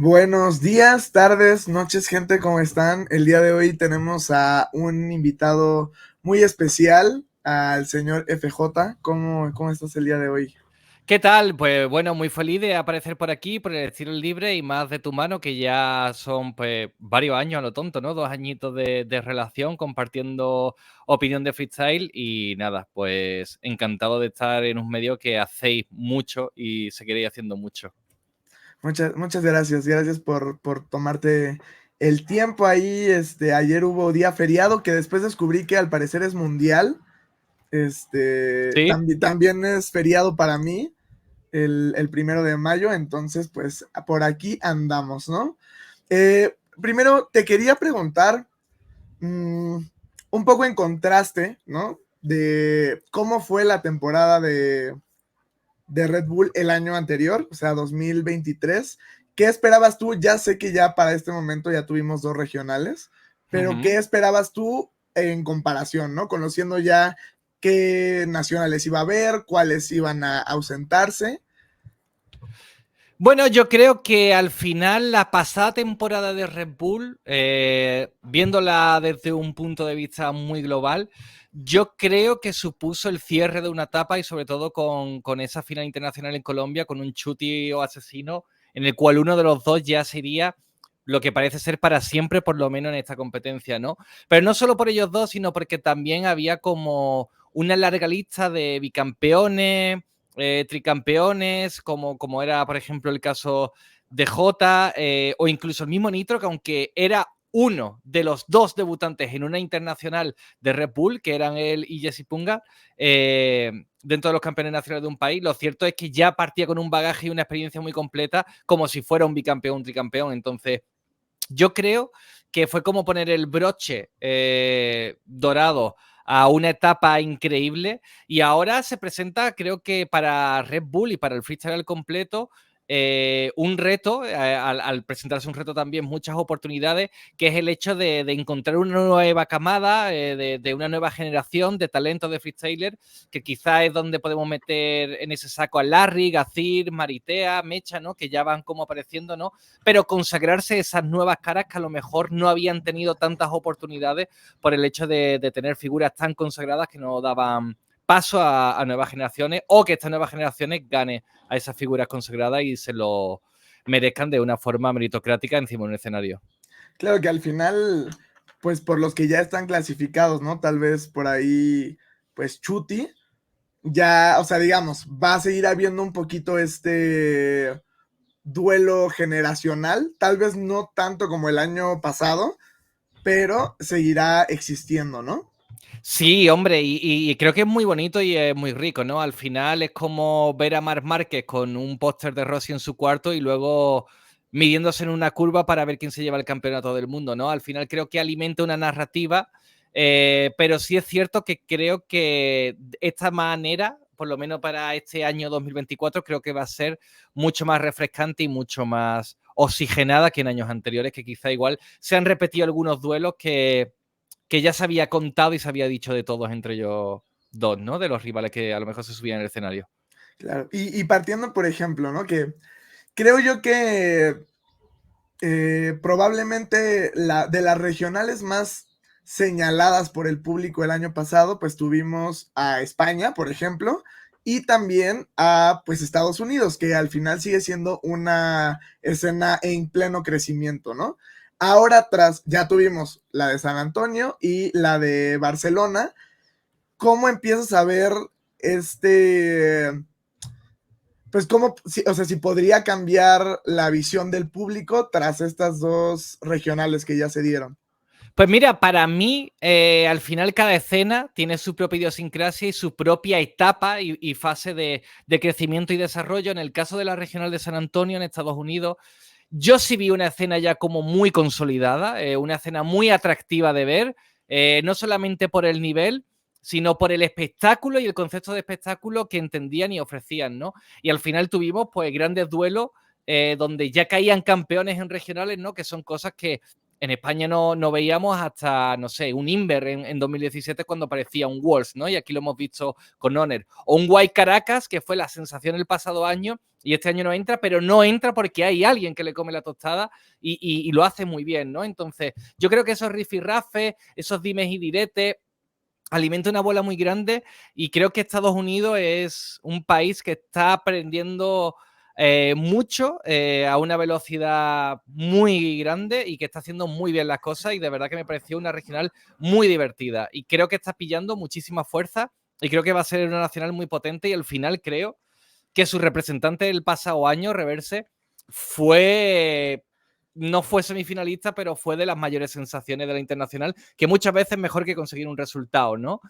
Buenos días, tardes, noches, gente, ¿cómo están? El día de hoy tenemos a un invitado muy especial, al señor FJ. ¿Cómo estás el día de hoy? ¿Qué tal? Pues bueno, muy feliz de aparecer por aquí, por el estilo libre y más de tu mano, que ya son pues varios años a lo tonto, ¿no? 2 añitos de relación compartiendo opinión de freestyle y nada, pues encantado de estar en un medio que hacéis mucho y seguiréis haciendo mucho. Muchas gracias por tomarte el tiempo ahí. Ayer hubo día feriado que después descubrí que al parecer es mundial. ¿Sí? También es feriado para mí, el 1 de mayo, entonces pues por aquí andamos, ¿no? Primero te quería preguntar, mmm, un poco en contraste, ¿no? De cómo fue la temporada de Red Bull el año anterior, o sea, 2023. ¿Qué esperabas tú? Ya sé que ya para este momento ya tuvimos dos regionales, pero Ujú. ¿qué esperabas tú en comparación, ¿no? Conociendo ya qué nacionales iba a haber, cuáles iban a ausentarse. Bueno, yo creo que al final la pasada temporada de Red Bull, viéndola desde un punto de vista muy global, yo creo que supuso el cierre de una etapa y sobre todo con esa final internacional en Colombia, con un chuti o asesino, en el cual uno de los dos ya sería lo que parece ser para siempre, por lo menos en esta competencia, ¿no? Pero no solo por ellos dos, sino porque también había como una larga lista de bicampeones, tricampeones, como era, por ejemplo, el caso de Jota, o incluso el mismo Nitro, que aunque era uno de los dos debutantes en una internacional de Red Bull, que eran él y Jesse Punga, dentro de los campeones nacionales de un país, lo cierto es que ya partía con un bagaje y una experiencia muy completa, como si fuera un bicampeón, un tricampeón. Entonces, yo creo que fue como poner el broche dorado a una etapa increíble y ahora se presenta, creo que para Red Bull y para el freestyle al completo, un reto, al presentarse un reto también muchas oportunidades, que es el hecho de encontrar una nueva camada, de una nueva generación de talentos de freestyler, que quizá es donde podemos meter en ese saco a Larry, Gazir, Maritea, Mecha, ¿no? Que ya van como apareciendo, ¿no? Pero consagrarse esas nuevas caras que a lo mejor no habían tenido tantas oportunidades por el hecho de tener figuras tan consagradas que no daban paso a nuevas generaciones, o que estas nuevas generaciones ganen a esas figuras consagradas y se lo merezcan de una forma meritocrática encima de un escenario. Claro que al final, pues por los que ya están clasificados, ¿no? Tal vez por ahí, pues Chuti, ya, o sea, digamos, va a seguir habiendo un poquito este duelo generacional, tal vez no tanto como el año pasado, pero seguirá existiendo, ¿no? Sí, hombre, y creo que es muy bonito y es muy rico, ¿no? Al final es como ver a Marc Márquez con un póster de Rossi en su cuarto y luego midiéndose en una curva para ver quién se lleva el campeonato del mundo, ¿no? Al final creo que alimenta una narrativa, pero sí es cierto que creo que esta manera, por lo menos para este año 2024, creo que va a ser mucho más refrescante y mucho más oxigenada que en años anteriores, que quizá igual se han repetido algunos duelos que ya se había contado y se había dicho de todos entre ellos dos, ¿no? De los rivales que a lo mejor se subían en el escenario. Claro. Y partiendo, por ejemplo, ¿no? Que creo yo que probablemente de las regionales más señaladas por el público el año pasado, pues tuvimos a España, por ejemplo, y también a pues Estados Unidos, que al final sigue siendo una escena en pleno crecimiento, ¿no? Ahora ya tuvimos la de San Antonio y la de Barcelona. ¿Cómo empiezas a ver este, pues cómo, o sea, si podría cambiar la visión del público tras estas dos regionales que ya se dieron? Pues mira, para mí, al final cada escena tiene su propia idiosincrasia y su propia etapa y fase de crecimiento y desarrollo. En el caso de la regional de San Antonio, en Estados Unidos, yo sí vi una escena ya como muy consolidada, una escena muy atractiva de ver, no solamente por el nivel, sino por el espectáculo y el concepto de espectáculo que entendían y ofrecían, ¿no? Y al final tuvimos pues grandes duelos donde ya caían campeones en regionales, ¿no? Que son cosas que En España no veíamos hasta, no sé, un Inver en 2017 cuando aparecía un Wolves, ¿no? Y aquí lo hemos visto con Honor. O un White Caracas, que fue la sensación el pasado año, y este año no entra, pero no entra porque hay alguien que le come la tostada y lo hace muy bien, ¿no? Entonces, yo creo que esos rifirrafes, esos dimes y diretes, alimenta una bola muy grande y creo que Estados Unidos es un país que está aprendiendo mucho a una velocidad muy grande y que está haciendo muy bien las cosas y de verdad que me pareció una regional muy divertida y creo que está pillando muchísima fuerza y creo que va a ser una nacional muy potente y al final creo que su representante del pasado año, Reverse, no fue semifinalista, pero fue de las mayores sensaciones de la internacional, que muchas veces es mejor que conseguir un resultado, ¿no?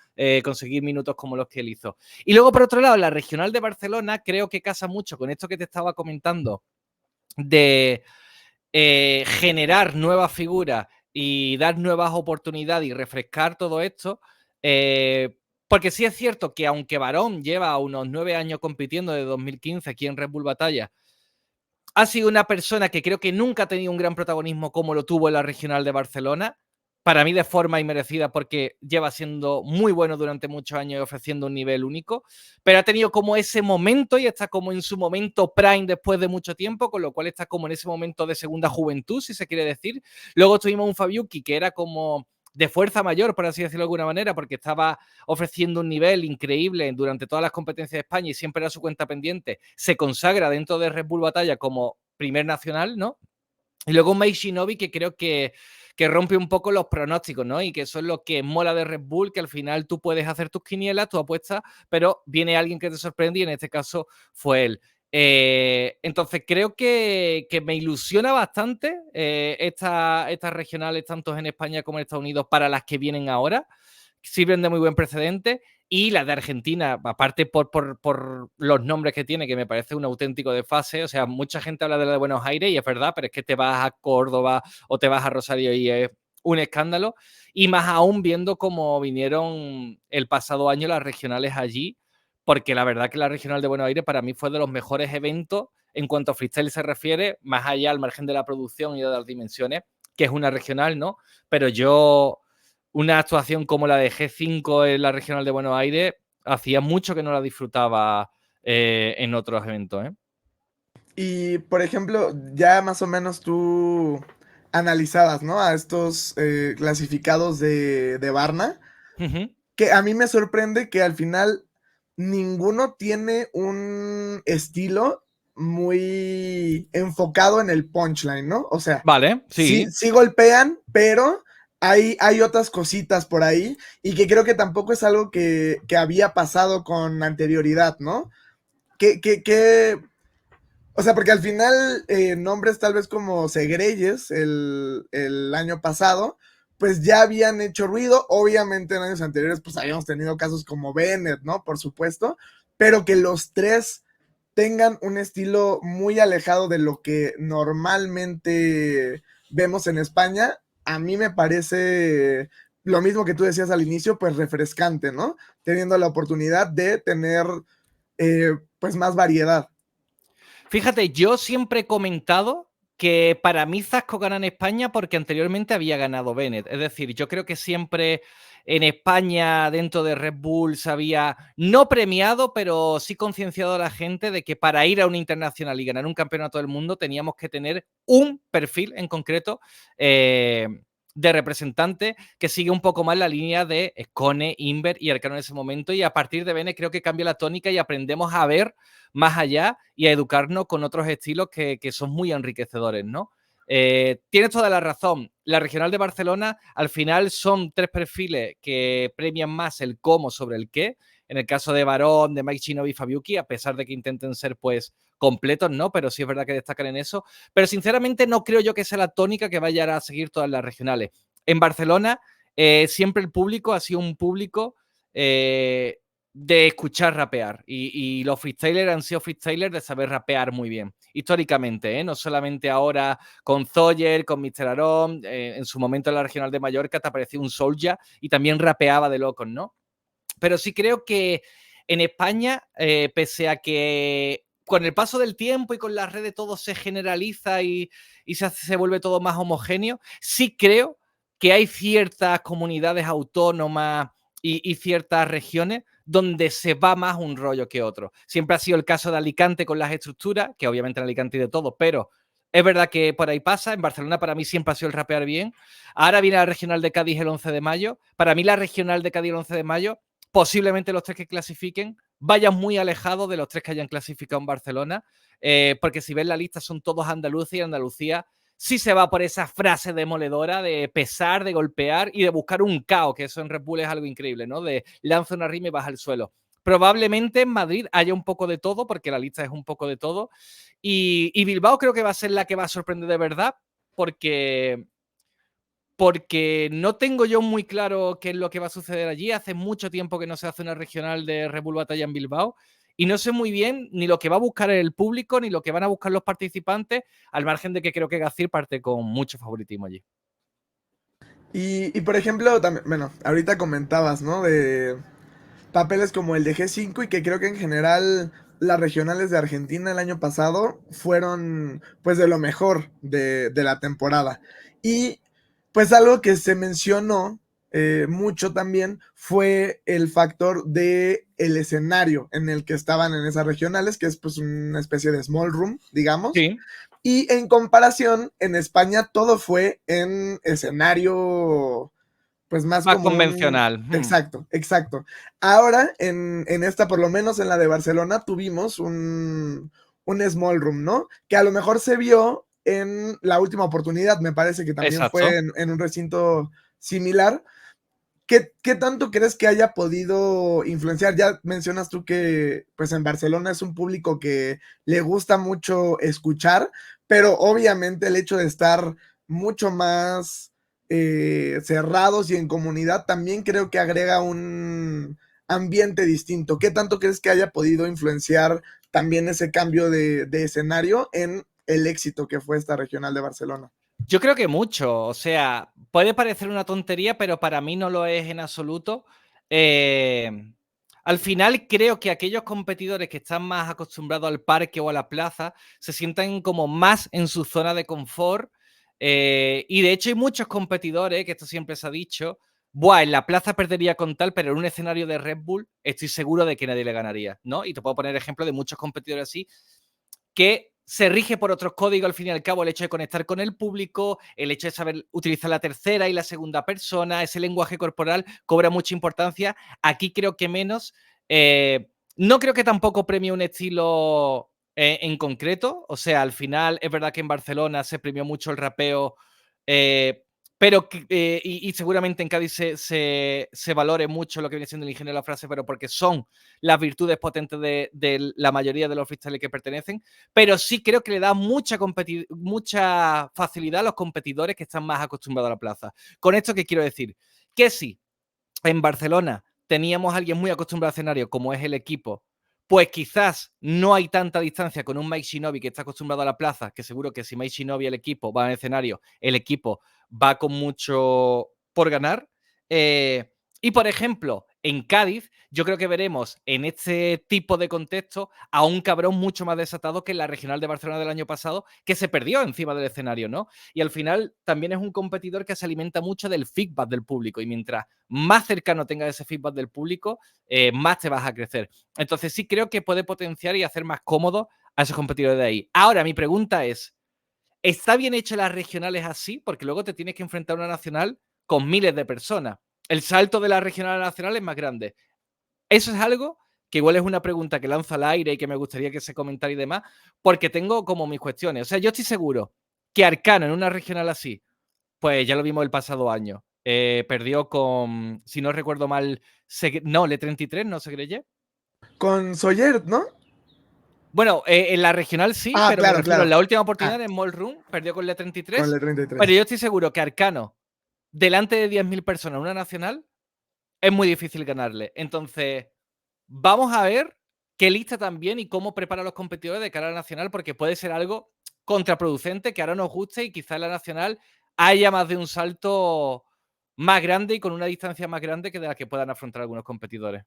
Conseguir minutos como los que él hizo. Y luego, por otro lado, la regional de Barcelona creo que casa mucho con esto que te estaba comentando de generar nuevas figuras y dar nuevas oportunidades y refrescar todo esto. Porque sí es cierto que aunque Barón lleva unos 9 años compitiendo desde 2015 aquí en Red Bull Batalla, ha sido una persona que creo que nunca ha tenido un gran protagonismo como lo tuvo en la regional de Barcelona. Para mí de forma inmerecida porque lleva siendo muy bueno durante muchos años y ofreciendo un nivel único, pero ha tenido como ese momento y está como en su momento prime después de mucho tiempo, con lo cual está como en ese momento de segunda juventud, si se quiere decir. Luego tuvimos un Fabiuki que era como de fuerza mayor, por así decirlo de alguna manera, porque estaba ofreciendo un nivel increíble durante todas las competencias de España y siempre era su cuenta pendiente, se consagra dentro de Red Bull Batalla como primer nacional, ¿no? Y luego un Mike Shinobi que creo que rompe un poco los pronósticos, ¿no? Y que eso es lo que mola de Red Bull, que al final tú puedes hacer tus quinielas, tu apuestas, pero viene alguien que te sorprende y en este caso fue él. Entonces creo que me ilusiona bastante estas regionales, tanto en España como en Estados Unidos, para las que vienen ahora. Sirven de muy buen precedente. Y la de Argentina, aparte por los nombres que tiene, que me parece un auténtico desfase. O sea, mucha gente habla de la de Buenos Aires y es verdad, pero es que te vas a Córdoba o te vas a Rosario y es un escándalo. Y más aún viendo cómo vinieron el pasado año las regionales allí, porque la verdad que la regional de Buenos Aires para mí fue de los mejores eventos en cuanto a freestyle se refiere, más allá al margen de la producción y de las dimensiones, que es una regional, ¿no? Pero yo una actuación como la de G5 en la regional de Buenos Aires, hacía mucho que no la disfrutaba en otros eventos. Y, por ejemplo, ya más o menos tú analizabas, ¿no? A estos clasificados de Varna, Uh-huh. que a mí me sorprende que al final ninguno tiene un estilo muy enfocado en el punchline, ¿no? O sea, Vale, sí, sí. sí golpean, pero hay otras cositas por ahí y que creo que tampoco es algo que había pasado con anterioridad, ¿no? Que o sea, porque al final nombres tal vez como Segreyes el año pasado, pues ya habían hecho ruido. Obviamente en años anteriores pues habíamos tenido casos como Bennett, ¿no? Por supuesto, pero que los tres tengan un estilo muy alejado de lo que normalmente vemos en España, a mí me parece lo mismo que tú decías al inicio, pues refrescante, ¿no? Teniendo la oportunidad de tener pues más variedad. Fíjate, yo siempre he comentado que para mí Zasco gana en España porque anteriormente había ganado Bennett. Es decir, yo creo que siempre en España, dentro de Red Bull, se había no premiado, pero sí concienciado a la gente de que para ir a un internacional y ganar un campeonato del mundo teníamos que tener un perfil en concreto de representante que sigue un poco más la línea de Scone, Inver y Arcano en ese momento. Y a partir de Bennett creo que cambia la tónica y aprendemos a ver más allá y a educarnos con otros estilos que son muy enriquecedores, ¿no? Tienes toda la razón. La regional de Barcelona, al final, son tres perfiles que premian más el cómo sobre el qué. En el caso de Barón, de Mike Shinobi y Fabiuki, a pesar de que intenten ser, pues, completos, ¿no? Pero sí es verdad que destacan en eso. Pero sinceramente no creo yo que sea la tónica que vaya a seguir todas las regionales. En Barcelona, siempre el público ha sido un público de escuchar rapear y los freestylers han sido freestylers de saber rapear muy bien, históricamente, no solamente ahora con Zoyer, con Mr. Aaron, en su momento en la regional de Mallorca te apareció un Soulja y también rapeaba de locos, ¿no? Pero sí creo que en España, pese a que con el paso del tiempo y con las redes todo se generaliza y se vuelve todo más homogéneo, sí creo que hay ciertas comunidades autónomas y ciertas regiones donde se va más un rollo que otro. Siempre ha sido el caso de Alicante con las estructuras, que obviamente en Alicante hay de todo, pero es verdad que por ahí pasa. En Barcelona para mí siempre ha sido el rapear bien. Ahora viene la regional de Cádiz el 11 de mayo. Para mí la regional de Cádiz el 11 de mayo, posiblemente los 3 que clasifiquen vayan muy alejados de los 3 que hayan clasificado en Barcelona, porque si ves la lista son todos andaluces y Andalucía sí se va por esa frase demoledora de pesar, de golpear y de buscar un caos, que eso en Red Bull es algo increíble, ¿no? De lanza una rima y baja al suelo. Probablemente en Madrid haya un poco de todo, porque la lista es un poco de todo. Y Bilbao creo que va a ser la que va a sorprender de verdad, porque no tengo yo muy claro qué es lo que va a suceder allí. Hace mucho tiempo que no se hace una regional de Red Bull Batalla en Bilbao y no sé muy bien ni lo que va a buscar el público ni lo que van a buscar los participantes, al margen de que creo que Gacir parte con mucho favoritismo allí. Y por ejemplo, también, bueno, ahorita comentabas, ¿no? De papeles como el de G5 y que creo que en general las regionales de Argentina el año pasado fueron pues de lo mejor de la temporada. Y pues algo que se mencionó mucho también fue el factor de el escenario en el que estaban en esas regionales, que es pues una especie de small room, digamos. Sí. Y en comparación, en España todo fue en escenario pues más Más como un... convencional. Exacto, exacto. Ahora, en esta, por lo menos en la de Barcelona, tuvimos un small room, ¿no? Que a lo mejor se vio en la última oportunidad, me parece que también fue Exacto. en un recinto similar. ¿Qué tanto crees que haya podido influenciar? Ya mencionas tú que pues en Barcelona es un público que le gusta mucho escuchar, pero obviamente el hecho de estar mucho más cerrados y en comunidad también creo que agrega un ambiente distinto. ¿Qué tanto crees que haya podido influenciar también ese cambio de escenario en el éxito que fue esta regional de Barcelona? Yo creo que mucho. O sea, puede parecer una tontería, pero para mí no lo es en absoluto. Al final creo que aquellos competidores que están más acostumbrados al parque o a la plaza se sientan como más en su zona de confort. Y de hecho hay muchos competidores, que esto siempre se ha dicho, buah, en la plaza perdería con tal, pero en un escenario de Red Bull estoy seguro de que nadie le ganaría, ¿no? Y te puedo poner ejemplo de muchos competidores así, que se rige por otros códigos, al fin y al cabo, el hecho de conectar con el público, el hecho de saber utilizar la tercera y la segunda persona, ese lenguaje corporal cobra mucha importancia. Aquí creo que menos. No creo que tampoco premie un estilo en concreto. O sea, al final es verdad que en Barcelona se premió mucho el rapeo, eh, pero y seguramente en Cádiz se valore mucho lo que viene siendo el ingenio de la frase, pero porque son las virtudes potentes de la mayoría de los freestylers que pertenecen, pero sí creo que le da mucha facilidad a los competidores que están más acostumbrados a la plaza. Con esto, ¿qué quiero decir? Que si en Barcelona teníamos a alguien muy acostumbrado al escenario, como es el equipo, pues quizás no hay tanta distancia con un Mike Shinobi que está acostumbrado a la plaza, que seguro que si Mike Shinobi el equipo va al escenario, el equipo va con mucho por ganar. Y por ejemplo, en Cádiz, yo creo que veremos en este tipo de contexto a un cabrón mucho más desatado que en la regional de Barcelona del año pasado, que se perdió encima del escenario, ¿no? Y al final también es un competidor que se alimenta mucho del feedback del público. Y mientras más cercano tengas ese feedback del público, más te vas a crecer. Entonces sí creo que puede potenciar y hacer más cómodo a esos competidores de ahí. Ahora, mi pregunta es, ¿está bien hecho las regionales así? Porque luego te tienes que enfrentar a una nacional con miles de personas. El salto de la regional a la nacional es más grande. Eso es algo que igual es una pregunta que lanzo al aire y que me gustaría que se comentara y demás, porque tengo como mis cuestiones. O sea, yo estoy seguro que Arcano en una regional así, pues ya lo vimos el pasado año. Perdió con, si no recuerdo mal, no, Le33, ¿no se creye? Con Soyer, ¿no? Bueno, en la regional sí, Ah, pero me claro, refiero en claro. la última oportunidad Ah, en Mall Room, perdió con con Le33, la pero 33. yo estoy seguro que Arcano, delante de 10.000 personas en una nacional, es muy difícil ganarle. Entonces, vamos a ver qué lista también y cómo prepara a los competidores de cara a la nacional, porque puede ser algo contraproducente que ahora nos guste y quizá en la nacional haya más de un salto más grande y con una distancia más grande que de la que puedan afrontar algunos competidores.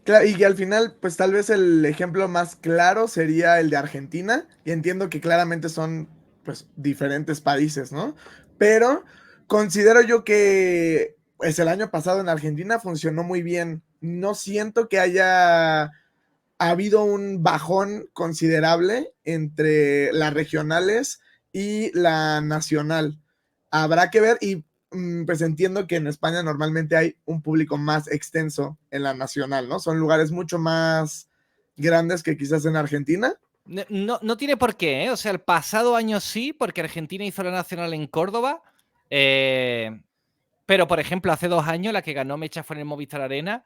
Claro, y que al final, pues tal vez el ejemplo más claro sería el de Argentina, y entiendo que claramente son pues diferentes países, ¿no? Pero considero yo que pues el año pasado en Argentina funcionó muy bien. No siento que haya habido un bajón considerable entre las regionales y la nacional. Habrá que ver y pues entiendo que en España normalmente hay un público más extenso en la nacional, ¿no? Son lugares mucho más grandes que quizás en Argentina. No, no tiene por qué, ¿eh? O sea, el pasado año sí, porque Argentina hizo la nacional en Córdoba. Pero, por ejemplo, hace 2 años la que ganó Mecha fue en el Movistar Arena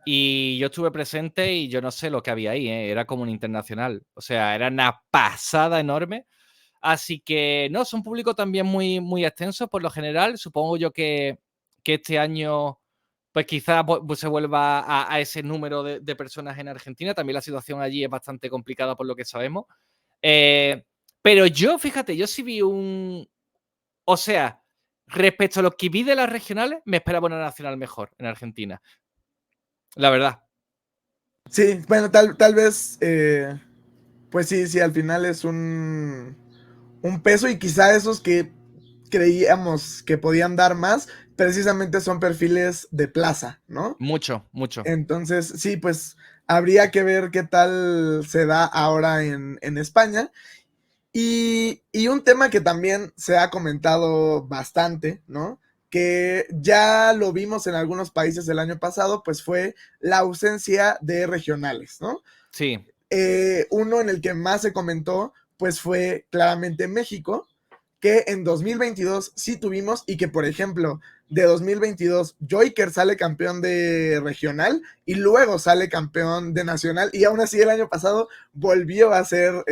y yo estuve presente y yo no sé lo que había ahí, ¿eh? Era como un internacional. O sea, era una pasada enorme. Así que, no, son públicos también muy, muy extensos por lo general. Supongo yo que este año, pues quizás pues, se vuelva a ese número de personas en Argentina. También la situación allí es bastante complicada por lo que sabemos. Eh, pero yo, fíjate, yo sí vi un... O sea, respecto a lo que vi de las regionales, me esperaba una nacional mejor en Argentina. La verdad. Sí, bueno, tal vez, pues sí, sí, al final es un peso y quizá esos que creíamos que podían dar más, precisamente son perfiles de plaza, ¿no? Mucho, mucho. Entonces, sí, pues habría que ver qué tal se da ahora en España. Y un tema que también se ha comentado bastante, ¿no? Que ya lo vimos en algunos países el año pasado, pues fue la ausencia de regionales, ¿no? Sí. Uno en el que más se comentó, pues fue claramente México, que en 2022 sí tuvimos y que, por ejemplo, de 2022, Joiker sale campeón de regional y luego sale campeón de nacional y aún así el año pasado volvió a ser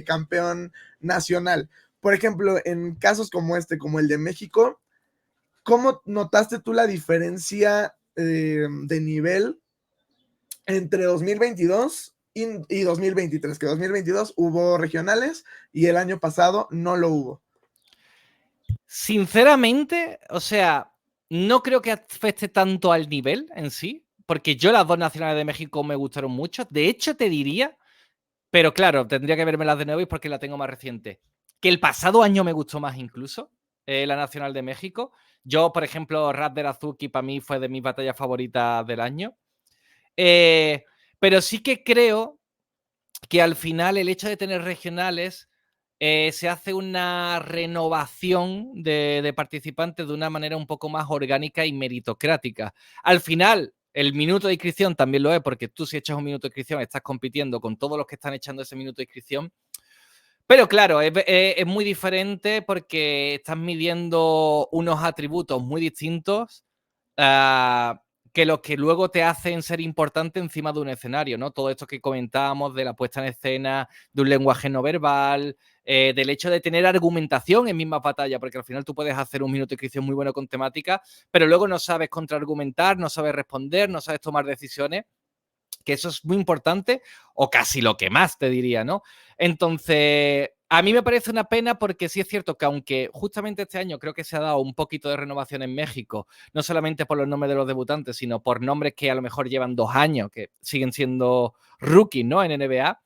campeón nacional. Por ejemplo, en casos como este, como el de México, ¿cómo notaste tú la diferencia de nivel entre 2022 y 2023? Que 2022 hubo regionales y el año pasado no lo hubo. Sinceramente, o sea, no creo que afecte tanto al nivel en sí, porque yo las dos nacionales de México me gustaron mucho. De hecho, te diría, pero claro, tendría que verme las de nuevo y porque la tengo más reciente, que el pasado año me gustó más incluso la nacional de México. Yo, por ejemplo, Rap de Azuki para mí fue de mis batallas favoritas del año. Eh, pero sí que creo que al final el hecho de tener regionales se hace una renovación de participantes de una manera un poco más orgánica y meritocrática. Al final, el minuto de inscripción también lo es, porque tú si echas un minuto de inscripción estás compitiendo con todos los que están echando ese minuto de inscripción. Pero claro, es muy diferente porque estás midiendo unos atributos muy distintos uh, que los que luego te hacen ser importante encima de un escenario, ¿no? Todo esto que comentábamos de la puesta en escena, de un lenguaje no verbal, del hecho de tener argumentación en misma batalla, porque al final tú puedes hacer un minuto de inscripción muy bueno con temática, pero luego no sabes contraargumentar, no sabes responder, no sabes tomar decisiones, que eso es muy importante, o casi lo que más te diría, ¿no? Entonces, a mí me parece una pena porque sí es cierto que aunque justamente este año creo que se ha dado un poquito de renovación en México, no solamente por los nombres de los debutantes, sino por nombres que a lo mejor llevan 2 años, que siguen siendo rookies, ¿no? En NBA.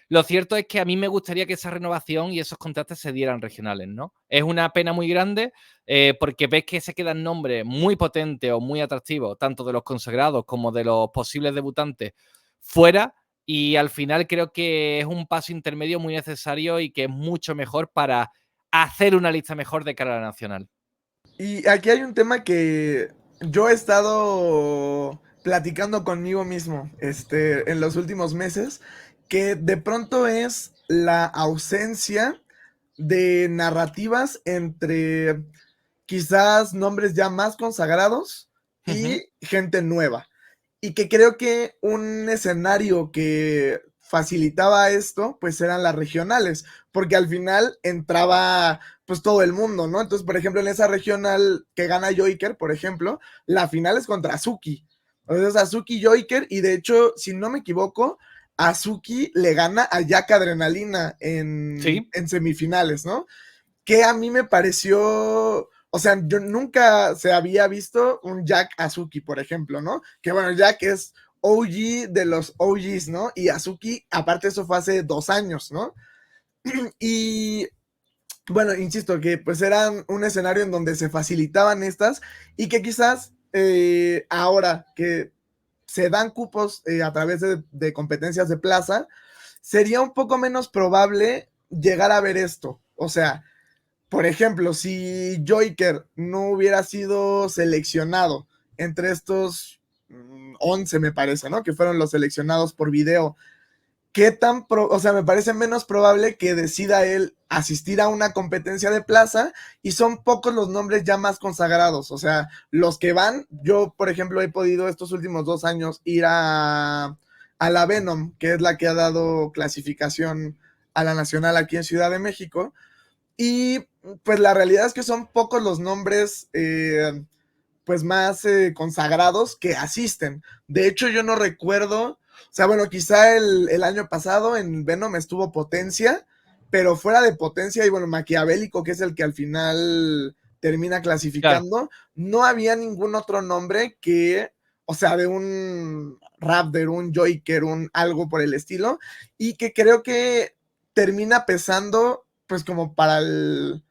Lo cierto es que a mí me gustaría que esa renovación y esos contratos se dieran regionales, ¿no? Es una pena muy grande porque ves que se quedan nombres muy potentes o muy atractivos, tanto de los consagrados como de los posibles debutantes, fuera. Y al final creo que es un paso intermedio muy necesario y que es mucho mejor para hacer una lista mejor de cara a la nacional. Y aquí hay un tema que yo he estado platicando conmigo mismo en los últimos meses, que de pronto es la ausencia de narrativas entre quizás nombres ya más consagrados Uh -huh. y gente nueva. Y que creo que un escenario que facilitaba esto, pues eran las regionales, porque al final entraba pues todo el mundo, ¿no? Entonces, por ejemplo, en esa regional que gana Joiker, por ejemplo, la final es contra Azuki. Entonces, Azuki Joiker, y de hecho, si no me equivoco, Azuki le gana a Jack Adrenalina Sí. en semifinales, ¿no? Que a mí me pareció o sea, yo nunca se había visto un Jack Azuki, por ejemplo, ¿no? Que bueno, Jack es OG de los OGs, ¿no? Y Azuki, aparte eso fue hace 2 años, ¿no? Y bueno, insisto, que pues eran un escenario en donde se facilitaban estas y que quizás ahora que se dan cupos a través de competencias de plaza, sería un poco menos probable llegar a ver esto. O sea, por ejemplo, si Joyker no hubiera sido seleccionado entre estos 11, me parece, ¿no? Que fueron los seleccionados por video. ¿Qué tan o sea, me parece menos probable que decida él asistir a una competencia de plaza y son pocos los nombres ya más consagrados? O sea, los que van, yo, por ejemplo, he podido estos últimos 2 años ir a la Venom, que es la que ha dado clasificación a la nacional aquí en Ciudad de México. Y pues la realidad es que son pocos los nombres pues más consagrados que asisten. De hecho, yo no recuerdo, o sea, bueno, quizá el año pasado en Venom estuvo Potencia, pero fuera de Potencia y bueno, Maquiavélico, que es el que al final termina Claro. clasificando, no había ningún otro nombre que, o sea, de un Raptor, un Joyker, un algo por el estilo, y que creo que termina pesando pues como para el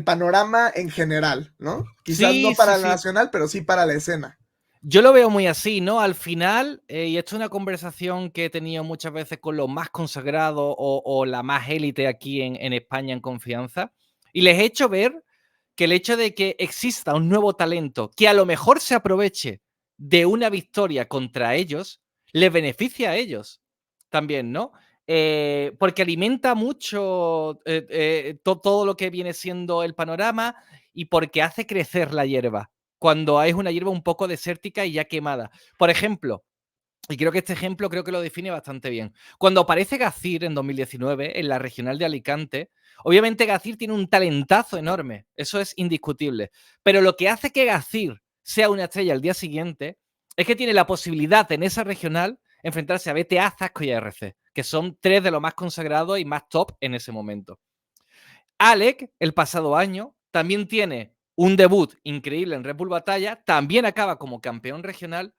panorama en general, ¿no? Quizás no Sí, sí, para la sí. nacional, pero sí para la escena. Yo lo veo muy así, ¿no? Al final, y esto es una conversación que he tenido muchas veces con los más consagrados o la más élite aquí en España en confianza, y les he hecho ver que el hecho de que exista un nuevo talento que a lo mejor se aproveche de una victoria contra ellos, les beneficia a ellos también, ¿no? Porque alimenta mucho todo lo que viene siendo el panorama y porque hace crecer la hierba cuando es una hierba un poco desértica y ya quemada. Por ejemplo, y creo que este ejemplo creo que lo define bastante bien. Cuando aparece Gazir en 2019 en la regional de Alicante, obviamente Gazir tiene un talentazo enorme, eso es indiscutible. Pero lo que hace que Gazir sea una estrella al día siguiente es que tiene la posibilidad en esa regional enfrentarse a BTA, Zasco y ARC, que son tres de los más consagrados y más top en ese momento. Alec, el pasado año, también tiene un debut increíble en Red Bull Batalla, también acaba como campeón regional,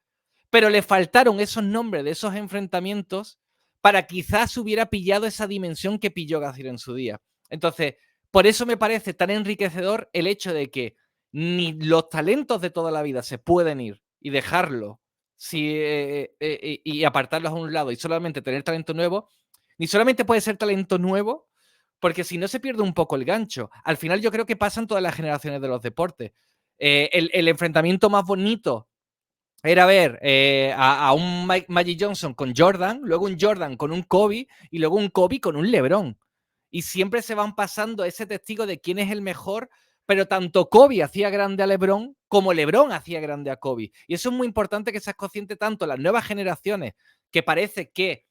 pero le faltaron esos nombres de esos enfrentamientos para quizás hubiera pillado esa dimensión que pilló Gazir en su día. Entonces, por eso me parece tan enriquecedor el hecho de que ni los talentos de toda la vida se pueden ir y dejarlo y apartarlos a un lado y solamente tener talento nuevo, ni solamente puede ser talento nuevo, porque si no se pierde un poco el gancho. Al final yo creo que pasan todas las generaciones de los deportes. El enfrentamiento más bonito era ver a un Magic Johnson con Jordan, luego un Jordan con un Kobe y luego un Kobe con un LeBron. Y siempre se van pasando ese testigo de quién es el mejor, pero tanto Kobe hacía grande a LeBron como LeBron hacía grande a Kobe. Y eso es muy importante que seas consciente tanto las nuevas generaciones, que parece que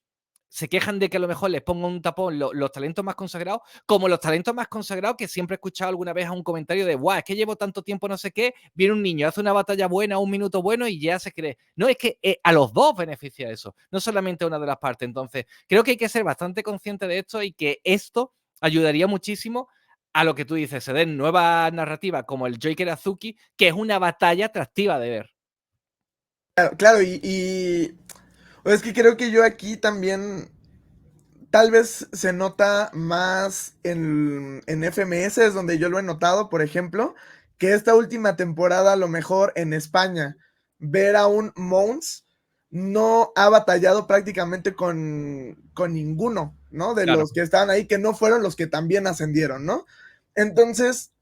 se quejan de que a lo mejor les ponga un tapón los talentos más consagrados, como los talentos más consagrados que siempre he escuchado alguna vez a un comentario de, guau, es que llevo tanto tiempo no sé qué, viene un niño, hace una batalla buena, un minuto bueno y ya se cree. No, es que a los dos beneficia eso, no solamente a una de las partes. Entonces, creo que hay que ser bastante consciente de esto y que esto ayudaría muchísimo a lo que tú dices, se den nuevas narrativas como el Joker Azuki, que es una batalla atractiva de ver. Claro, claro, y es que creo que yo aquí también tal vez se nota más en FMS, es donde yo lo he notado, por ejemplo, que esta última temporada, a lo mejor en España, ver a un Mons no ha batallado prácticamente con ninguno, ¿no? De Claro. los que estaban ahí, que no fueron los que también ascendieron, ¿no? Entonces,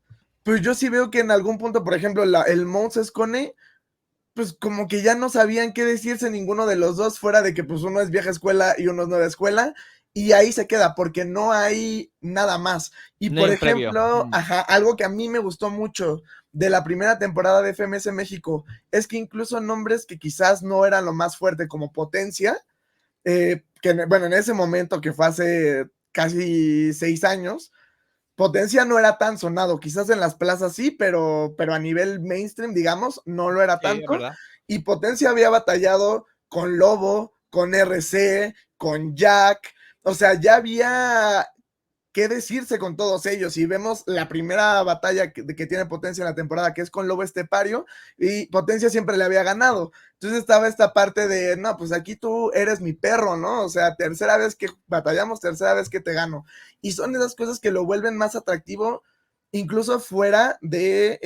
pues yo sí veo que en algún punto, por ejemplo, el Mons Escone, pues como que ya no sabían qué decirse ninguno de los dos, fuera de que pues uno es vieja escuela y uno es nueva escuela, y ahí se queda, porque no hay nada más. Y No hay por un previo. ejemplo, ajá, algo que a mí me gustó mucho de la primera temporada de FMS México, es que incluso nombres que quizás no eran lo más fuerte como Potencia, que bueno, en ese momento que fue hace casi 6 años, Potencia no era tan sonado, quizás en las plazas sí, pero a nivel mainstream, digamos, no lo era Sí, es tanto. verdad. Y Potencia había batallado con Lobo, con RC, con Jack. O sea, ya había qué decirse con todos ellos. Y vemos la primera batalla que tiene Potencia en la temporada, que es con Lobo Estepario, y Potencia siempre le había ganado. Entonces estaba esta parte de, no, pues aquí tú eres mi perro, ¿no? O sea, tercera vez que batallamos, tercera vez que te gano. Y son esas cosas que lo vuelven más atractivo, incluso fuera de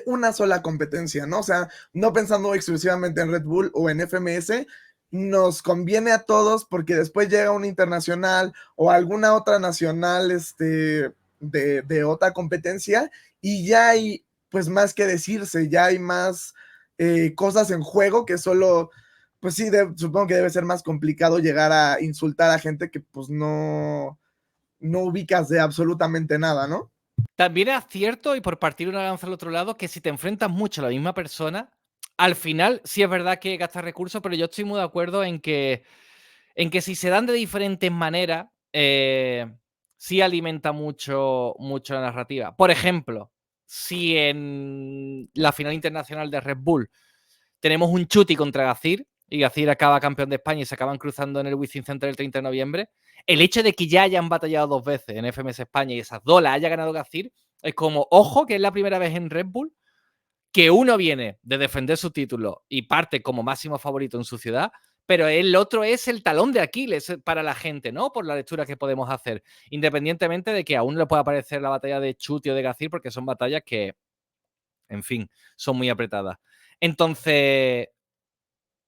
una sola competencia, ¿no? O sea, no pensando exclusivamente en Red Bull o en FMS, nos conviene a todos porque después llega una internacional o alguna otra nacional de otra competencia y ya hay pues más que decirse, ya hay más cosas en juego que solo, pues sí, supongo que debe ser más complicado llegar a insultar a gente que pues no ubicas de absolutamente nada, ¿no? También es cierto, y por partir una lanza al otro lado, que si te enfrentas mucho a la misma persona, al final sí es verdad que gastas recursos, pero yo estoy muy de acuerdo en que si se dan de diferentes maneras, sí alimenta mucho, mucho la narrativa. Por ejemplo, si en la final internacional de Red Bull tenemos un Chuti contra Gacir, y Gacir acaba campeón de España y se acaban cruzando en el Wizzing Center el 30 de noviembre, el hecho de que ya hayan batallado 2 veces en FMS España y esas 2 las haya ganado Gacir, es como, ojo, que es la primera vez en Red Bull que uno viene de defender su título y parte como máximo favorito en su ciudad, pero el otro es el talón de Aquiles para la gente, ¿no? Por la lectura que podemos hacer, independientemente de que aún le pueda parecer la batalla de Chuti o de Gacir, porque son batallas que, en fin, son muy apretadas. Entonces,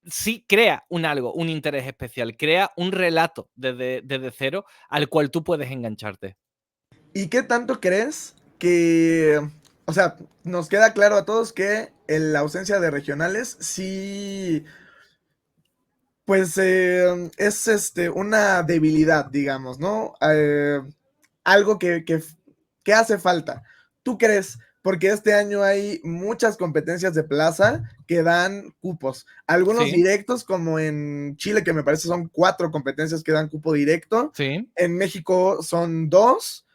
sí crea un interés especial, crea un relato desde cero al cual tú puedes engancharte. ¿Y qué tanto crees que, o sea, nos queda claro a todos que en la ausencia de regionales sí, pues es una debilidad, digamos, ¿no? Algo que hace falta. ¿Tú crees? Porque este año hay muchas competencias de plaza que dan cupos. Algunos Sí, directos, como en Chile, que me parece son 4 competencias que dan cupo directo. sí, En México son 2.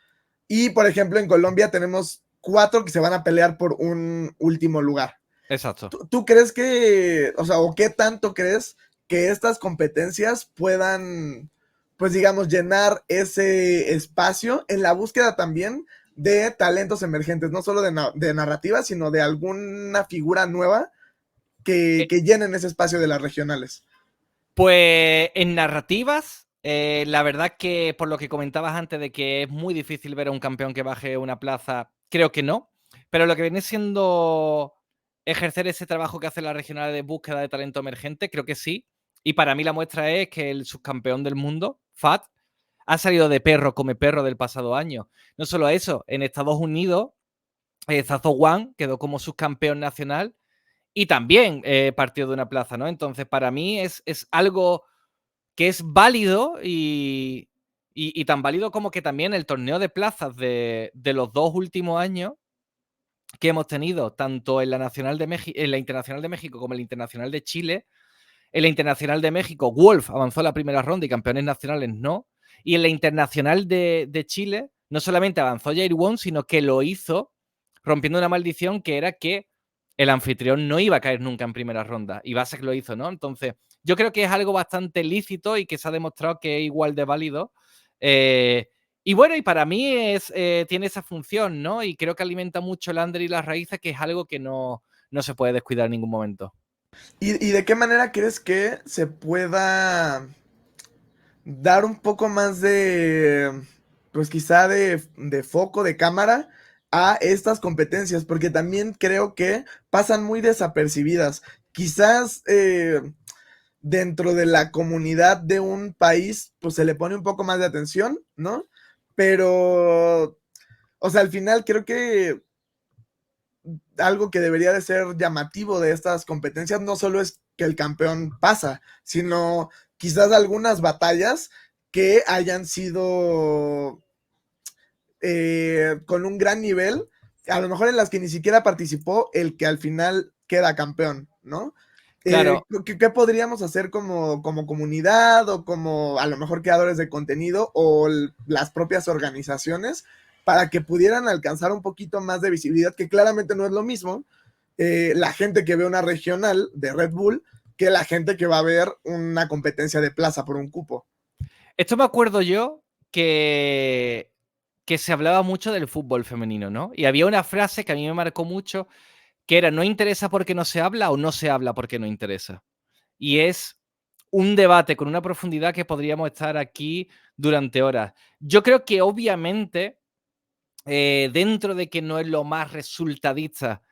Y, por ejemplo, en Colombia tenemos 4 que se van a pelear por un último lugar. exacto. ¿Tú crees que, o sea, o qué tanto crees que estas competencias puedan, pues digamos, llenar ese espacio en la búsqueda también de talentos emergentes, no solo de narrativa, sino de alguna figura nueva que llenen ese espacio de las regionales? Pues en narrativas, la verdad que por lo que comentabas antes de que es muy difícil ver a un campeón que baje una plaza, creo que no. Pero lo que viene siendo ejercer ese trabajo que hace la regional de búsqueda de talento emergente, creo que sí. Y para mí la muestra es que el subcampeón del mundo, FAT, ha salido de perro come perro del pasado año. No solo eso, en Estados Unidos, Zazo One quedó como subcampeón nacional y también partió de una plaza, ¿no? Entonces, para mí es algo que es válido y tan válido como que también el torneo de plazas de los 2 últimos años que hemos tenido, tanto en la Nacional de en la Internacional de México como en la Internacional de Chile. En la Internacional de México, Wolf avanzó a la primera ronda y campeones nacionales no. Y en la Internacional de Chile, no solamente avanzó Jair Wong, sino que lo hizo rompiendo una maldición que era que el anfitrión no iba a caer nunca en primera ronda. Y Basek lo hizo, ¿no? Entonces, yo creo que es algo bastante lícito y que se ha demostrado que es igual de válido. Y bueno, y para mí tiene esa función, ¿no? Y creo que alimenta mucho el under y las raíces, que es algo que no se puede descuidar en ningún momento. ¿Y de qué manera crees que se pueda dar un poco más de, pues quizá de foco, de cámara a estas competencias? Porque también creo que pasan muy desapercibidas. Quizás dentro de la comunidad de un país, pues se le pone un poco más de atención, ¿no? Pero, o sea, al final creo que algo que debería de ser llamativo de estas competencias no solo es que el campeón pasa, sino quizás algunas batallas que hayan sido con un gran nivel, a lo mejor en las que ni siquiera participó el que al final queda campeón, ¿no? Claro, ¿Qué podríamos hacer como comunidad o como a lo mejor creadores de contenido o las propias organizaciones para que pudieran alcanzar un poquito más de visibilidad, que claramente no es lo mismo la gente que ve una regional de Red Bull que la gente que va a ver una competencia de plaza por un cupo? esto me acuerdo yo que, que se hablaba mucho del fútbol femenino, ¿no? Y había una frase que a mí me marcó mucho, que era: no interesa porque no se habla o no se habla porque no interesa. Y es un debate con una profundidad que podríamos estar aquí durante horas. Yo creo que obviamente, dentro de que no es lo más resultadista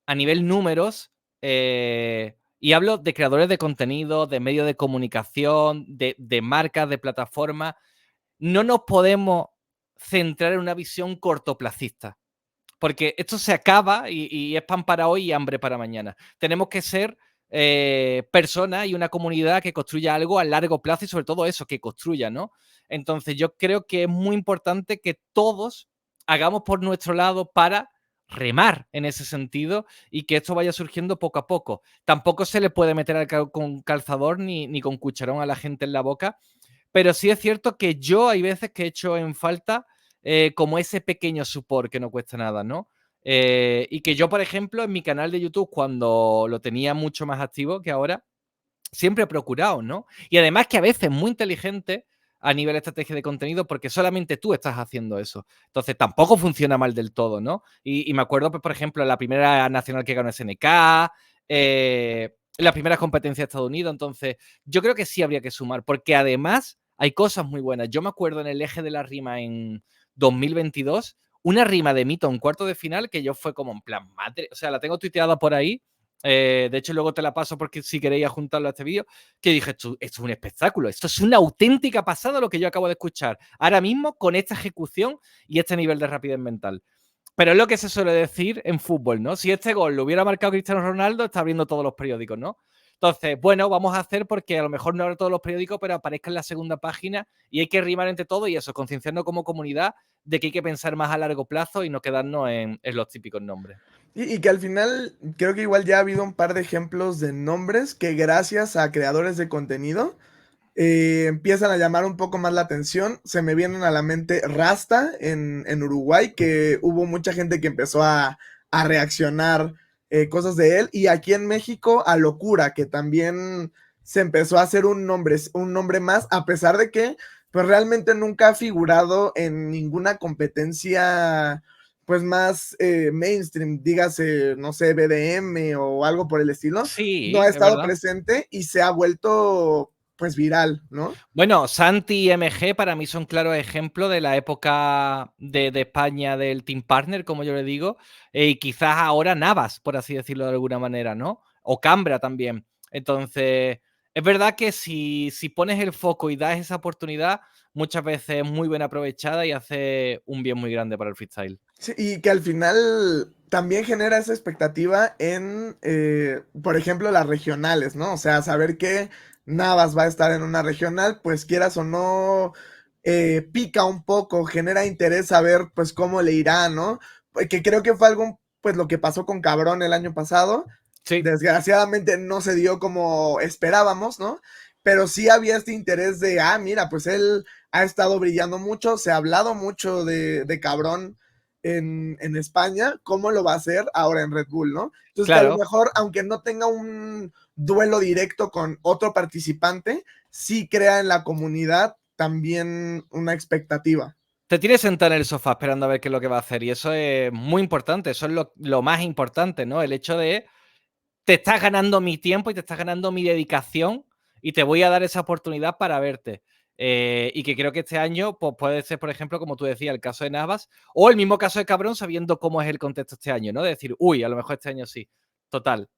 a nivel números, y hablo de creadores de contenido, de medios de comunicación, de marcas, de plataformas, no nos podemos centrar en una visión cortoplacista, porque esto se acaba y es pan para hoy y hambre para mañana. Tenemos que ser personas y una comunidad que construya algo a largo plazo y sobre todo eso, que construya, ¿no? Entonces yo creo que es muy importante que todos hagamos por nuestro lado para remar en ese sentido y que esto vaya surgiendo poco a poco. Tampoco se le puede meter con calzador ni con cucharón a la gente en la boca, pero sí es cierto que yo hay veces que he hecho en falta como ese pequeño support que no cuesta nada, ¿no? Y que yo, por ejemplo, en mi canal de YouTube, cuando lo tenía mucho más activo que ahora, siempre he procurado, ¿no? Y además que a veces muy inteligente a nivel de estrategia de contenido, porque solamente tú estás haciendo eso. Entonces tampoco funciona mal del todo, ¿no? Y me acuerdo, pues, por ejemplo, la primera nacional que ganó SNK, las primeras competencias de Estados Unidos. Entonces, yo creo que sí habría que sumar, porque además hay cosas muy buenas. Yo me acuerdo en el eje de la rima en 2022, una rima de Mito en cuarto de final que yo fue como en plan, madre, o sea, la tengo tuiteada por ahí. De hecho, luego te la paso porque si queréis juntarlo a este vídeo, que dije: esto es un espectáculo, esto es una auténtica pasada lo que yo acabo de escuchar ahora mismo con esta ejecución y este nivel de rapidez mental. Pero es lo que se suele decir en fútbol, ¿no? Si este gol lo hubiera marcado Cristiano Ronaldo, está abriendo todos los periódicos, ¿no? Entonces, bueno, vamos a hacer porque a lo mejor no abre todos los periódicos, pero aparezca en la segunda página y hay que rimar entre todo y eso, concienciarnos como comunidad de que hay que pensar más a largo plazo y no quedarnos en los típicos nombres. Y que al final creo que igual ya ha habido un par de ejemplos de nombres que gracias a creadores de contenido empiezan a llamar un poco más la atención. Se me vienen a la mente Rasta en Uruguay, que hubo mucha gente que empezó a reaccionar cosas de él. Y aquí en México a Locura, que también se empezó a hacer un nombre más, a pesar de que pues realmente nunca ha figurado en ninguna competencia pues más mainstream, dígase, no sé, BDM o algo por el estilo, no Sí, ha es estado verdad. presente y se ha vuelto pues viral, ¿no? Bueno, Santi y MG para mí son claros ejemplos de la época de España del Team Partner, como yo le digo, y quizás ahora Navas, por así decirlo de alguna manera, ¿no? O Cambra también. Entonces, es verdad que si pones el foco y das esa oportunidad, muchas veces es muy bien aprovechada y hace un bien muy grande para el freestyle. Sí, y que al final también genera esa expectativa en, por ejemplo, las regionales, ¿no? O sea, saber que Navas va a estar en una regional, pues quieras o no, pica un poco, genera interés saber pues cómo le irá, ¿no? Que creo que fue algo, pues lo que pasó con Cabrón el año pasado. Sí, Desgraciadamente no se dio como esperábamos, ¿no? Pero sí había este interés de, mira, pues él ha estado brillando mucho, se ha hablado mucho de Cabrón en España, ¿cómo lo va a hacer ahora en Red Bull, ¿no? Entonces que a lo claro. mejor, aunque no tenga un duelo directo con otro participante, sí crea en la comunidad también una expectativa. Te tienes sentado en el sofá esperando a ver qué es lo que va a hacer y eso es muy importante, eso es lo más importante, ¿no? El hecho de te estás ganando mi tiempo y te estás ganando mi dedicación y te voy a dar esa oportunidad para verte. Y que creo que este año pues, puede ser, por ejemplo, como tú decías, el caso de Navas o el mismo caso de Cabrón sabiendo cómo es el contexto este año, ¿no? De decir, uy, a lo mejor este año sí. Total.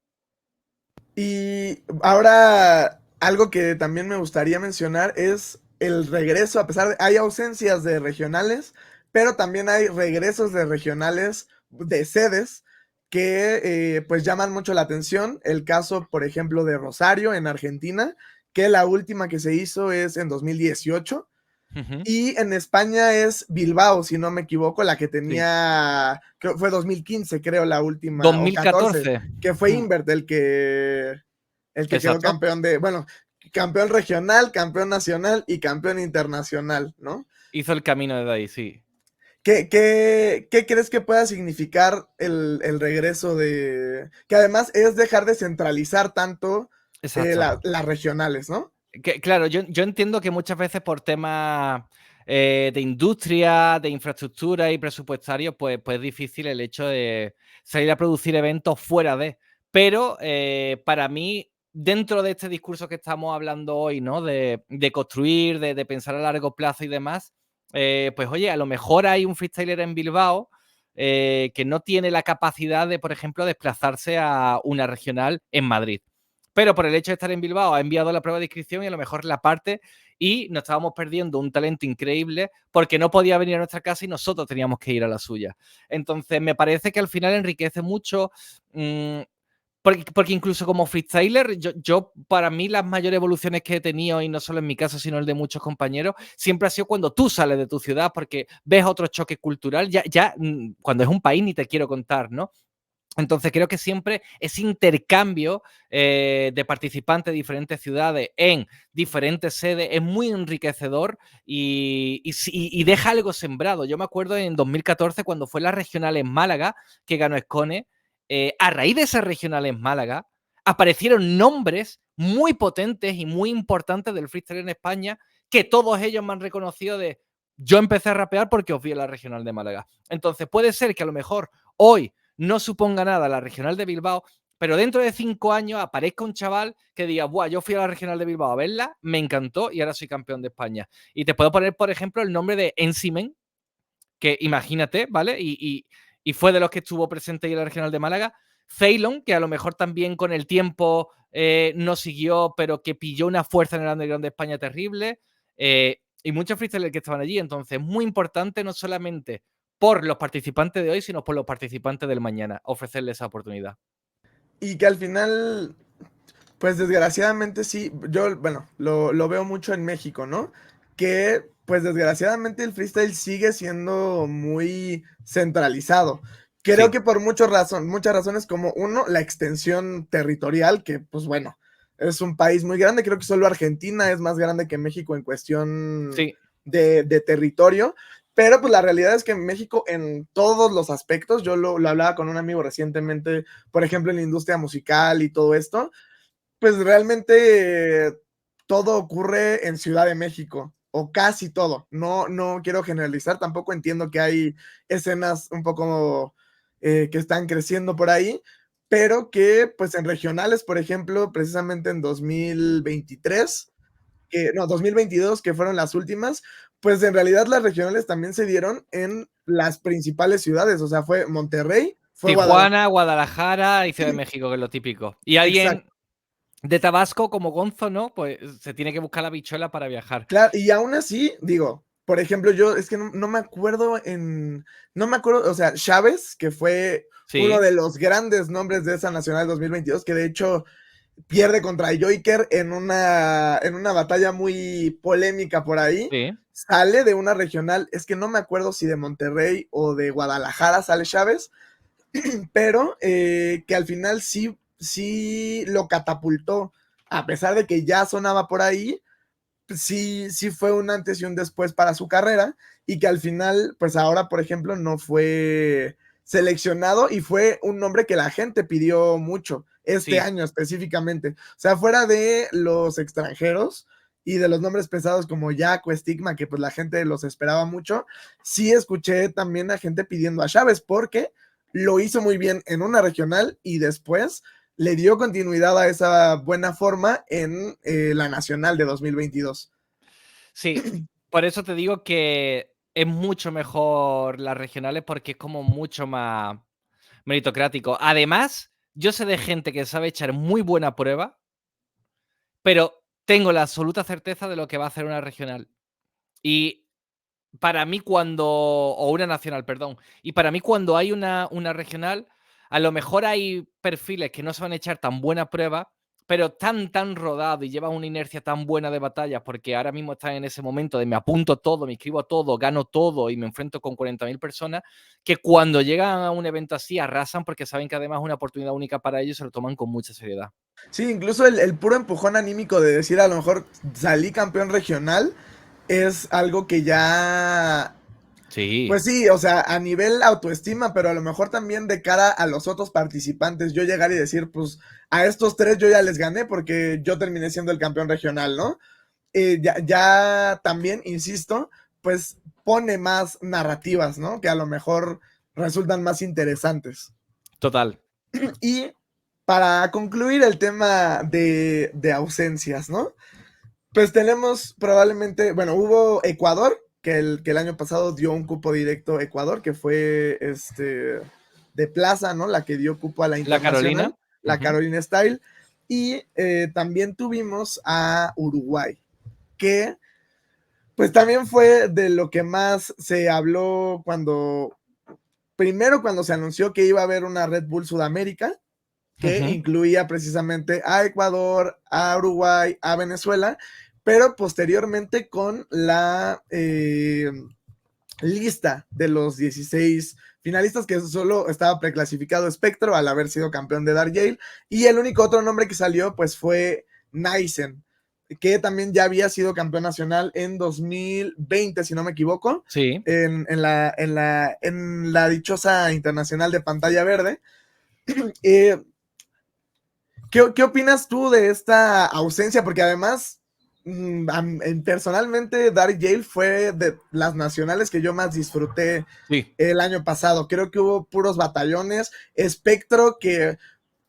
Y ahora, algo que también me gustaría mencionar es el regreso, a pesar de, hay ausencias de regionales, pero también hay regresos de regionales de sedes que pues llaman mucho la atención. El caso, por ejemplo, de Rosario en Argentina, que la última que se hizo es en 2018. Ujú. Y en España es Bilbao, si no me equivoco, la que Sí. tenía, creo, fue 2015, creo, la última, o 14, 2014. que fue Mm. Invert el que quedó Exacto. campeón bueno, campeón regional, campeón nacional y campeón internacional, ¿no? Hizo el camino desde ahí, sí. ¿Qué crees que pueda significar el regreso que además es dejar de centralizar tanto Exacto. las regionales, ¿no? Claro, yo entiendo que muchas veces por temas de industria, de infraestructura y presupuestario, pues es difícil el hecho de salir a producir eventos fuera de. Pero para mí, dentro de este discurso que estamos hablando hoy, ¿no? De construir, de pensar a largo plazo y demás, pues oye, a lo mejor hay un freestyler en Bilbao que no tiene la capacidad de, por ejemplo, desplazarse a una regional en Madrid. Pero por el hecho de estar en Bilbao ha enviado la prueba de inscripción y a lo mejor la parte y nos estábamos perdiendo un talento increíble porque no podía venir a nuestra casa y nosotros teníamos que ir a la suya. Entonces me parece que al final enriquece mucho porque incluso como freestyler, yo para mí las mayores evoluciones que he tenido, y no solo en mi caso, sino el de muchos compañeros, siempre ha sido cuando tú sales de tu ciudad porque ves otro choque cultural, ya cuando es un país ni te quiero contar, ¿no? Entonces creo que siempre ese intercambio de participantes de diferentes ciudades en diferentes sedes es muy enriquecedor y deja algo sembrado. Yo me acuerdo en 2014 cuando fue la regional en Málaga que ganó Escone, a raíz de esa regional en Málaga aparecieron nombres muy potentes y muy importantes del freestyle en España que todos ellos me han reconocido de yo empecé a rapear porque os vi en la regional de Málaga. Entonces puede ser que a lo mejor hoy no suponga nada la regional de Bilbao, pero dentro de 5 años aparezca un chaval que diga, buah, yo fui a la regional de Bilbao a verla, me encantó y ahora soy campeón de España. Y te puedo poner, por ejemplo, el nombre de Ensimen, que imagínate, ¿vale? Y fue de los que estuvo presente ahí en la regional de Málaga. Ceylon, que a lo mejor también con el tiempo no siguió, pero que pilló una fuerza en el underground de España terrible. Y muchos freestylers que estaban allí. Entonces, muy importante no solamente por los participantes de hoy, sino por los participantes del mañana, ofrecerles esa oportunidad. Y que al final, pues desgraciadamente sí, yo, bueno, lo veo mucho en México, ¿no? Que, pues desgraciadamente el freestyle sigue siendo muy centralizado. Creo Sí, que por muchas razones, como uno, la extensión territorial, que pues bueno, es un país muy grande, creo que solo Argentina es más grande que México en cuestión sí, de territorio, pero pues la realidad es que en México en todos los aspectos, yo lo hablaba con un amigo recientemente, por ejemplo, en la industria musical y todo esto, pues realmente todo ocurre en Ciudad de México, o casi todo. No quiero generalizar, tampoco entiendo que hay escenas un poco que están creciendo por ahí, pero que pues en regionales, por ejemplo, precisamente en 2023, no, 2022, que fueron las últimas, pues en realidad las regionales también se dieron en las principales ciudades, o sea, fue Monterrey, fue Guadalajara. Tijuana, Guadalajara y Ciudad de México, que es lo típico. Y alguien Exacto. de Tabasco como Gonzo, ¿no? Pues se tiene que buscar la bichuela para viajar. Claro, y aún así, digo, por ejemplo, yo es que no me acuerdo no me acuerdo, o sea, Chávez, que fue uno Sí, de los grandes nombres de esa Nacional 2022, que de hecho pierde contra Joiker en una batalla muy polémica por ahí, sí, sale de una regional, es que no me acuerdo si de Monterrey o de Guadalajara sale Chávez, pero que al final sí lo catapultó, a pesar de que ya sonaba por ahí, sí fue un antes y un después para su carrera y que al final, pues ahora, por ejemplo, no fue seleccionado y fue un nombre que la gente pidió mucho este sí. año específicamente. O sea, fuera de los extranjeros y de los nombres pesados como Jack o Stigma, que pues la gente los esperaba mucho, sí escuché también a gente pidiendo a Chávez porque lo hizo muy bien en una regional y después le dio continuidad a esa buena forma en la Nacional de 2022. Sí, por eso te digo que es mucho mejor las regionales porque es como mucho más meritocrático. Además, yo sé de gente que sabe echar muy buena prueba, pero tengo la absoluta certeza de lo que va a hacer una regional. Y para mí o una nacional, perdón. Y para mí cuando hay una regional, a lo mejor hay perfiles que no se van a echar tan buena prueba, pero tan rodado y llevan una inercia tan buena de batallas, porque ahora mismo están en ese momento de me apunto todo, me inscribo a todo, gano todo y me enfrento con 40.000 personas, que cuando llegan a un evento así arrasan porque saben que además es una oportunidad única para ellos y se lo toman con mucha seriedad. Sí, incluso el puro empujón anímico de decir a lo mejor salí campeón regional es algo que ya, Sí, pues sí, o sea, a nivel autoestima, pero a lo mejor también de cara a los otros participantes, yo llegar y decir, pues a estos tres yo ya les gané porque yo terminé siendo el campeón regional, ¿no? Ya también, insisto, pues pone más narrativas, ¿no? Que a lo mejor resultan más interesantes. Total. Y para concluir el tema de ausencias, ¿no? Pues tenemos probablemente, bueno, hubo Ecuador, que el año pasado dio un cupo directo a Ecuador, que fue de Plaza, ¿no? La que dio cupo a la La Carolina. internacional, la Carolina Style. Y también tuvimos a Uruguay, que pues también fue de lo que más se habló primero cuando se anunció que iba a haber una Red Bull Sudamérica, que incluía precisamente a Ecuador, a Uruguay, a Venezuela, pero posteriormente con la lista de los 16 finalistas, que solo estaba preclasificado Spectro al haber sido campeón de Dark Yale, y el único otro nombre que salió pues fue Naisen, que también ya había sido campeón nacional en 2020, si no me equivoco, sí. en la dichosa internacional de pantalla verde. ¿Qué opinas tú de esta ausencia? Porque además, personalmente, Dark Yale fue de las nacionales que yo más disfruté el año pasado. Creo que hubo puros batallones. Espectro que,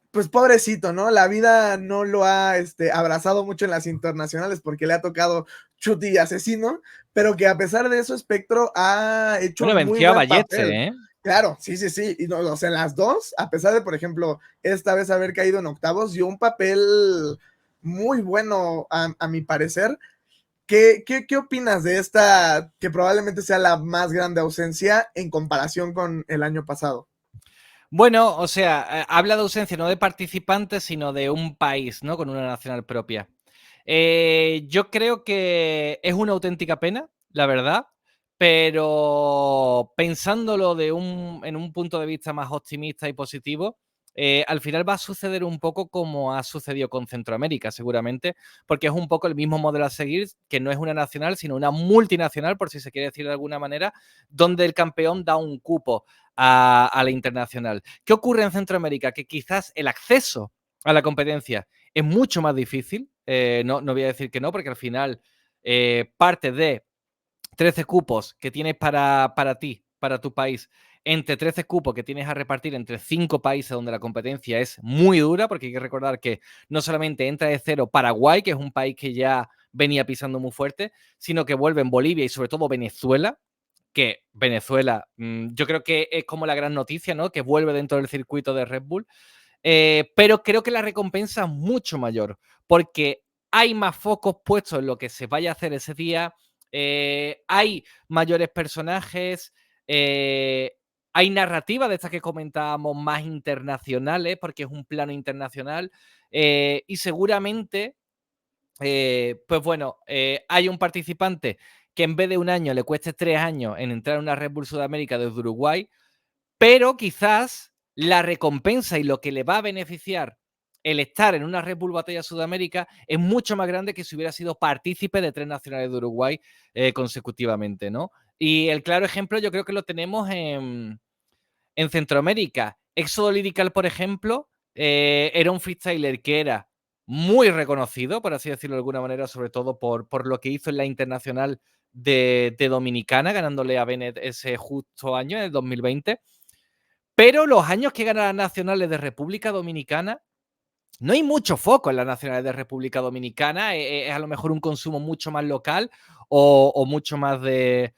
pues pobrecito, ¿no? La vida no lo ha abrazado mucho en las internacionales porque le ha tocado Chuti y Asesino, pero que a pesar de eso, Espectro ha hecho un muy venció a buen Balleste, papel. ¿eh? Claro, sí. Y no, o sea, las dos, a pesar de, por ejemplo, esta vez haber caído en octavos, dio un papel muy bueno, a mi parecer. ¿Qué opinas de esta, que probablemente sea la más grande ausencia en comparación con el año pasado? Bueno, o sea, habla de ausencia no de participantes, sino de un país, ¿no? Con una nacional propia. Yo creo que es una auténtica pena, la verdad, pero pensándolo en un punto de vista más optimista y positivo, al final va a suceder un poco como ha sucedido con Centroamérica, seguramente, porque es un poco el mismo modelo a seguir, que no es una nacional, sino una multinacional, por si se quiere decir de alguna manera, donde el campeón da un cupo a la internacional. ¿Qué ocurre en Centroamérica? Que quizás el acceso a la competencia es mucho más difícil. No voy a decir que no, porque al final parte de 13 cupos que tienes para ti, para tu país, entre 13 cupos que tienes a repartir entre 5 países donde la competencia es muy dura, porque hay que recordar que no solamente entra de cero Paraguay, que es un país que ya venía pisando muy fuerte, sino que vuelven Bolivia y sobre todo Venezuela, que Venezuela, yo creo que es como la gran noticia, ¿no? Que vuelve dentro del circuito de Red Bull. Pero creo que la recompensa es mucho mayor, porque hay más focos puestos en lo que se vaya a hacer ese día, hay mayores personajes, hay narrativas de estas que comentábamos más internacionales, porque es un plano internacional, y seguramente, pues bueno, hay un participante que en vez de un año le cueste 3 años en entrar a una Red Bull Sudamérica desde Uruguay, pero quizás la recompensa y lo que le va a beneficiar el estar en una Red Bull Batalla Sudamérica es mucho más grande que si hubiera sido partícipe de 3 nacionales de Uruguay consecutivamente, ¿no? Y el claro ejemplo yo creo que lo tenemos en Centroamérica. Éxodo Lirical, por ejemplo, era un freestyler que era muy reconocido, por así decirlo de alguna manera, sobre todo por lo que hizo en la internacional de Dominicana, ganándole a Bennett ese justo año, en el 2020. Pero los años que ganan las nacionales de República Dominicana, no hay mucho foco en las nacionales de República Dominicana. Es a lo mejor un consumo mucho más local o mucho más de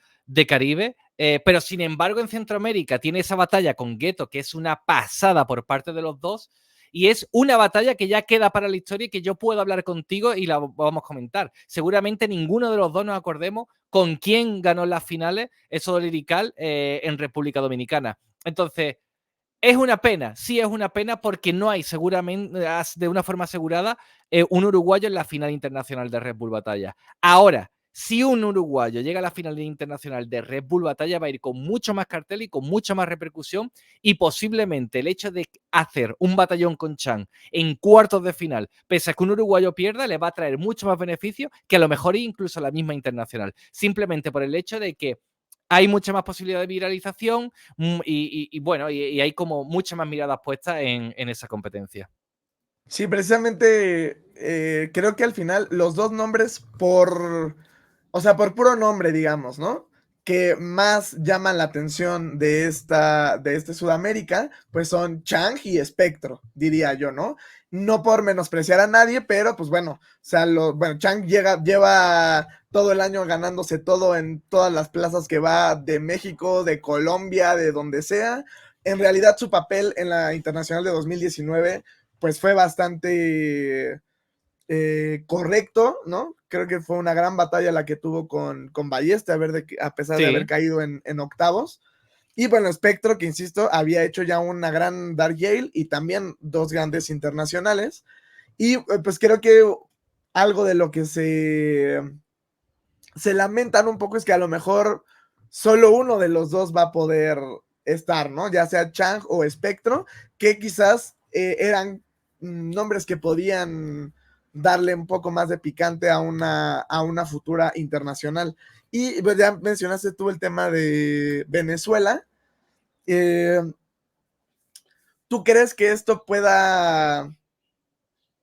Caribe. Pero sin embargo, en Centroamérica tiene esa batalla con Gueto, que es una pasada por parte de los dos. Y es una batalla que ya queda para la historia y que yo puedo hablar contigo y la vamos a comentar. Seguramente ninguno de los dos nos acordemos con quién ganó las finales, eso de Lirical, en República Dominicana. Entonces, es una pena, sí es una pena porque no hay seguramente, de una forma asegurada, un uruguayo en la final internacional de Red Bull Batalla. Ahora, si un uruguayo llega a la final internacional de Red Bull Batalla, va a ir con mucho más cartel y con mucha más repercusión, y posiblemente el hecho de hacer un batallón con Chan en cuartos de final, pese a que un uruguayo pierda, le va a traer mucho más beneficio que a lo mejor incluso la misma internacional, simplemente por el hecho de que hay mucha más posibilidad de viralización bueno, y hay como muchas más miradas puestas en esa competencia. Sí, precisamente creo que al final los dos nombres por o sea, por puro nombre, digamos, ¿no? Que más llaman la atención de este Sudamérica, pues son Chang y Espectro, diría yo, ¿no? No por menospreciar a nadie, pero pues bueno, o sea, bueno, Chang lleva todo el año ganándose todo en todas las plazas que va de México, de Colombia, de donde sea. En realidad su papel en la Internacional de 2019 pues fue bastante correcto, ¿no? Creo que fue una gran batalla la que tuvo con Balleste, a pesar de haber Sí. caído en octavos. Y bueno, Spectro, que insisto, había hecho ya una gran Dark Yale y también dos grandes internacionales. Y pues creo que algo de lo que se lamentan un poco es que a lo mejor solo uno de los dos va a poder estar, ¿no? Ya sea Chang o Espectro, que quizás eran nombres que podían darle un poco más de picante a una futura internacional. Y pues, ya mencionaste tú el tema de Venezuela. Eh, ¿Tú crees que esto pueda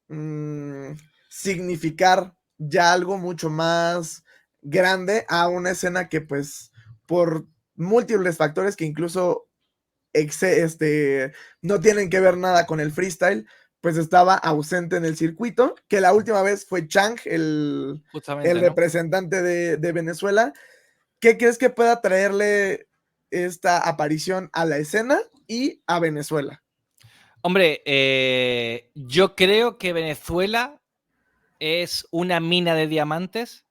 mmm, significar ya algo mucho más grande a una escena que pues por múltiples factores que incluso no tienen que ver nada con el freestyle, pues estaba ausente en el circuito, que la última vez fue Chang, el Justamente, ¿no? representante de Venezuela? ¿Qué crees que pueda traerle esta aparición a la escena y a Venezuela? Hombre, yo creo que Venezuela es una mina de diamantes.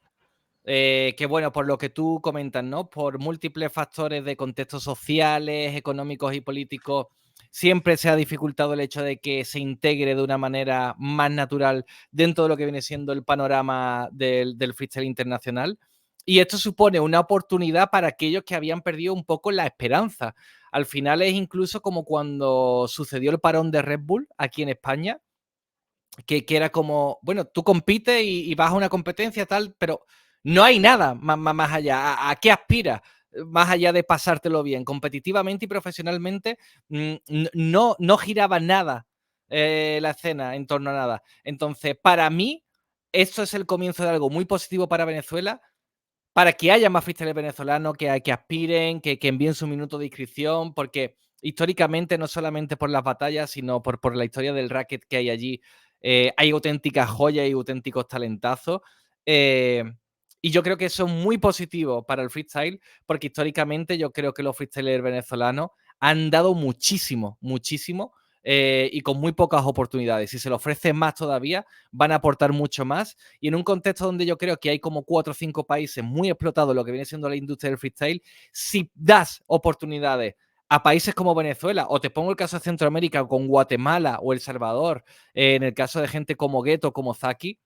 Que bueno, por lo que tú comentas, ¿no? Por múltiples factores de contextos sociales, económicos y políticos, siempre se ha dificultado el hecho de que se integre de una manera más natural dentro de lo que viene siendo el panorama del freestyle internacional. Y esto supone una oportunidad para aquellos que habían perdido un poco la esperanza. Al final es incluso como cuando sucedió el parón de Red Bull aquí en España, que era como, bueno, tú compites y vas a una competencia tal, pero no hay nada más allá. ¿A qué aspiras? Más allá de pasártelo bien, competitivamente y profesionalmente, no giraba nada la escena en torno a nada. Entonces, para mí, esto es el comienzo de algo muy positivo para Venezuela, para que haya más freestylers venezolanos que aspiren, que envíen su minuto de inscripción, porque históricamente, no solamente por las batallas, sino por la historia del racket que hay allí, hay auténticas joyas y auténticos talentazos. Eh, y yo creo que eso es muy positivo para el freestyle, porque históricamente yo creo que los freestylers venezolanos han dado muchísimo, muchísimo, y con muy pocas oportunidades. Si se le ofrece más todavía, van a aportar mucho más. Y en un contexto donde yo creo que hay como 4 o 5 países muy explotados lo que viene siendo la industria del freestyle, si das oportunidades a países como Venezuela, o te pongo el caso de Centroamérica con Guatemala o El Salvador, en el caso de gente como Gueto, como Zaki,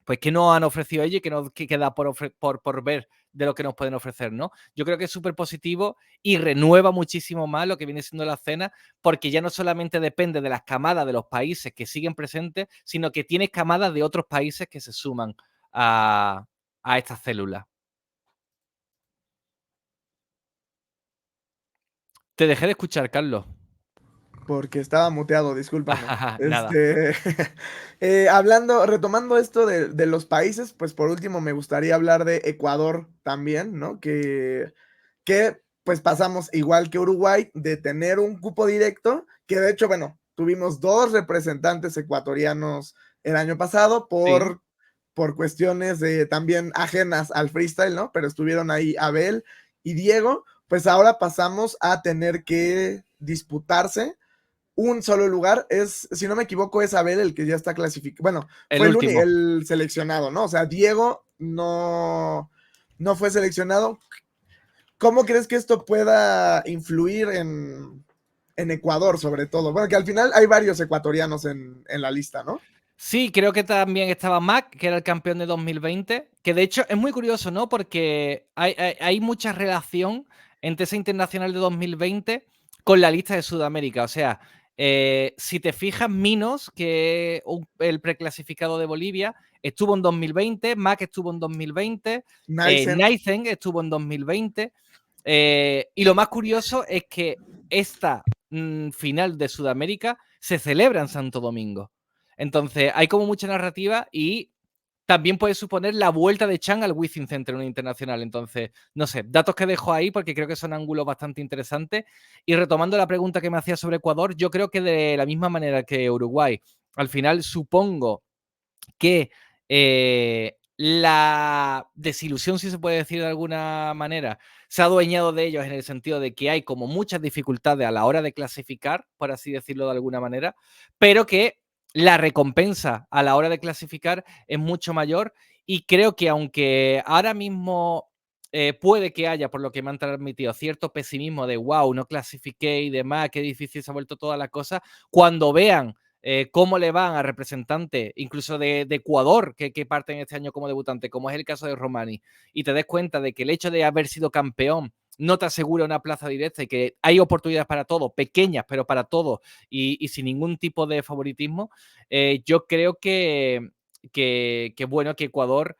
pues que nos han ofrecido ellos y que nos queda por ver de lo que nos pueden ofrecer, ¿no? Yo creo que es súper positivo y renueva muchísimo más lo que viene siendo la escena, porque ya no solamente depende de las camadas de los países que siguen presentes, sino que tienes camadas de otros países que se suman a estas células. Te dejé de escuchar, Carlos. Porque estaba muteado, discúlpame. Nada. Retomando esto de los países, pues por último me gustaría hablar de Ecuador también, ¿no? Que pues pasamos igual que Uruguay de tener un cupo directo, que de hecho, bueno, tuvimos dos representantes ecuatorianos el año pasado Sí. por cuestiones también ajenas al freestyle, ¿no? Pero estuvieron ahí Abel y Diego, pues ahora pasamos a tener que disputarse un solo lugar. Si no me equivoco, es Abel el que ya está clasificado. Bueno, El fue último. el seleccionado, ¿no? O sea, Diego no fue seleccionado. ¿Cómo crees que esto pueda influir en Ecuador, sobre todo? Bueno, que al final hay varios ecuatorianos en la lista, ¿no? Sí, creo que también estaba Mac, que era el campeón de 2020, que de hecho es muy curioso, ¿no? Porque hay mucha relación entre ese internacional de 2020 con la lista de Sudamérica. O sea, si te fijas, Minos, que es el preclasificado de Bolivia, estuvo en 2020, Mac estuvo en 2020, Nysen. Naisen estuvo en 2020, y lo más curioso es que esta final de Sudamérica se celebra en Santo Domingo. Entonces, hay como mucha narrativa y también puede suponer la vuelta de Chang al Withing Center en un internacional. Entonces, no sé, datos que dejo ahí porque creo que son ángulos bastante interesantes. Y retomando la pregunta que me hacía sobre Ecuador, yo creo que de la misma manera que Uruguay, al final supongo que la desilusión, si se puede decir de alguna manera, se ha adueñado de ellos en el sentido de que hay como muchas dificultades a la hora de clasificar, por así decirlo de alguna manera, pero que la recompensa a la hora de clasificar es mucho mayor y creo que aunque ahora mismo puede que haya, por lo que me han transmitido, cierto pesimismo de wow, no clasifiqué y demás, qué difícil se ha vuelto toda la cosa, cuando vean cómo le van a representantes, incluso de Ecuador, que parten este año como debutante, como es el caso de Romani, y te des cuenta de que el hecho de haber sido campeón no te asegura una plaza directa y que hay oportunidades para todos, pequeñas, pero para todos, y sin ningún tipo de favoritismo, yo creo bueno, que Ecuador,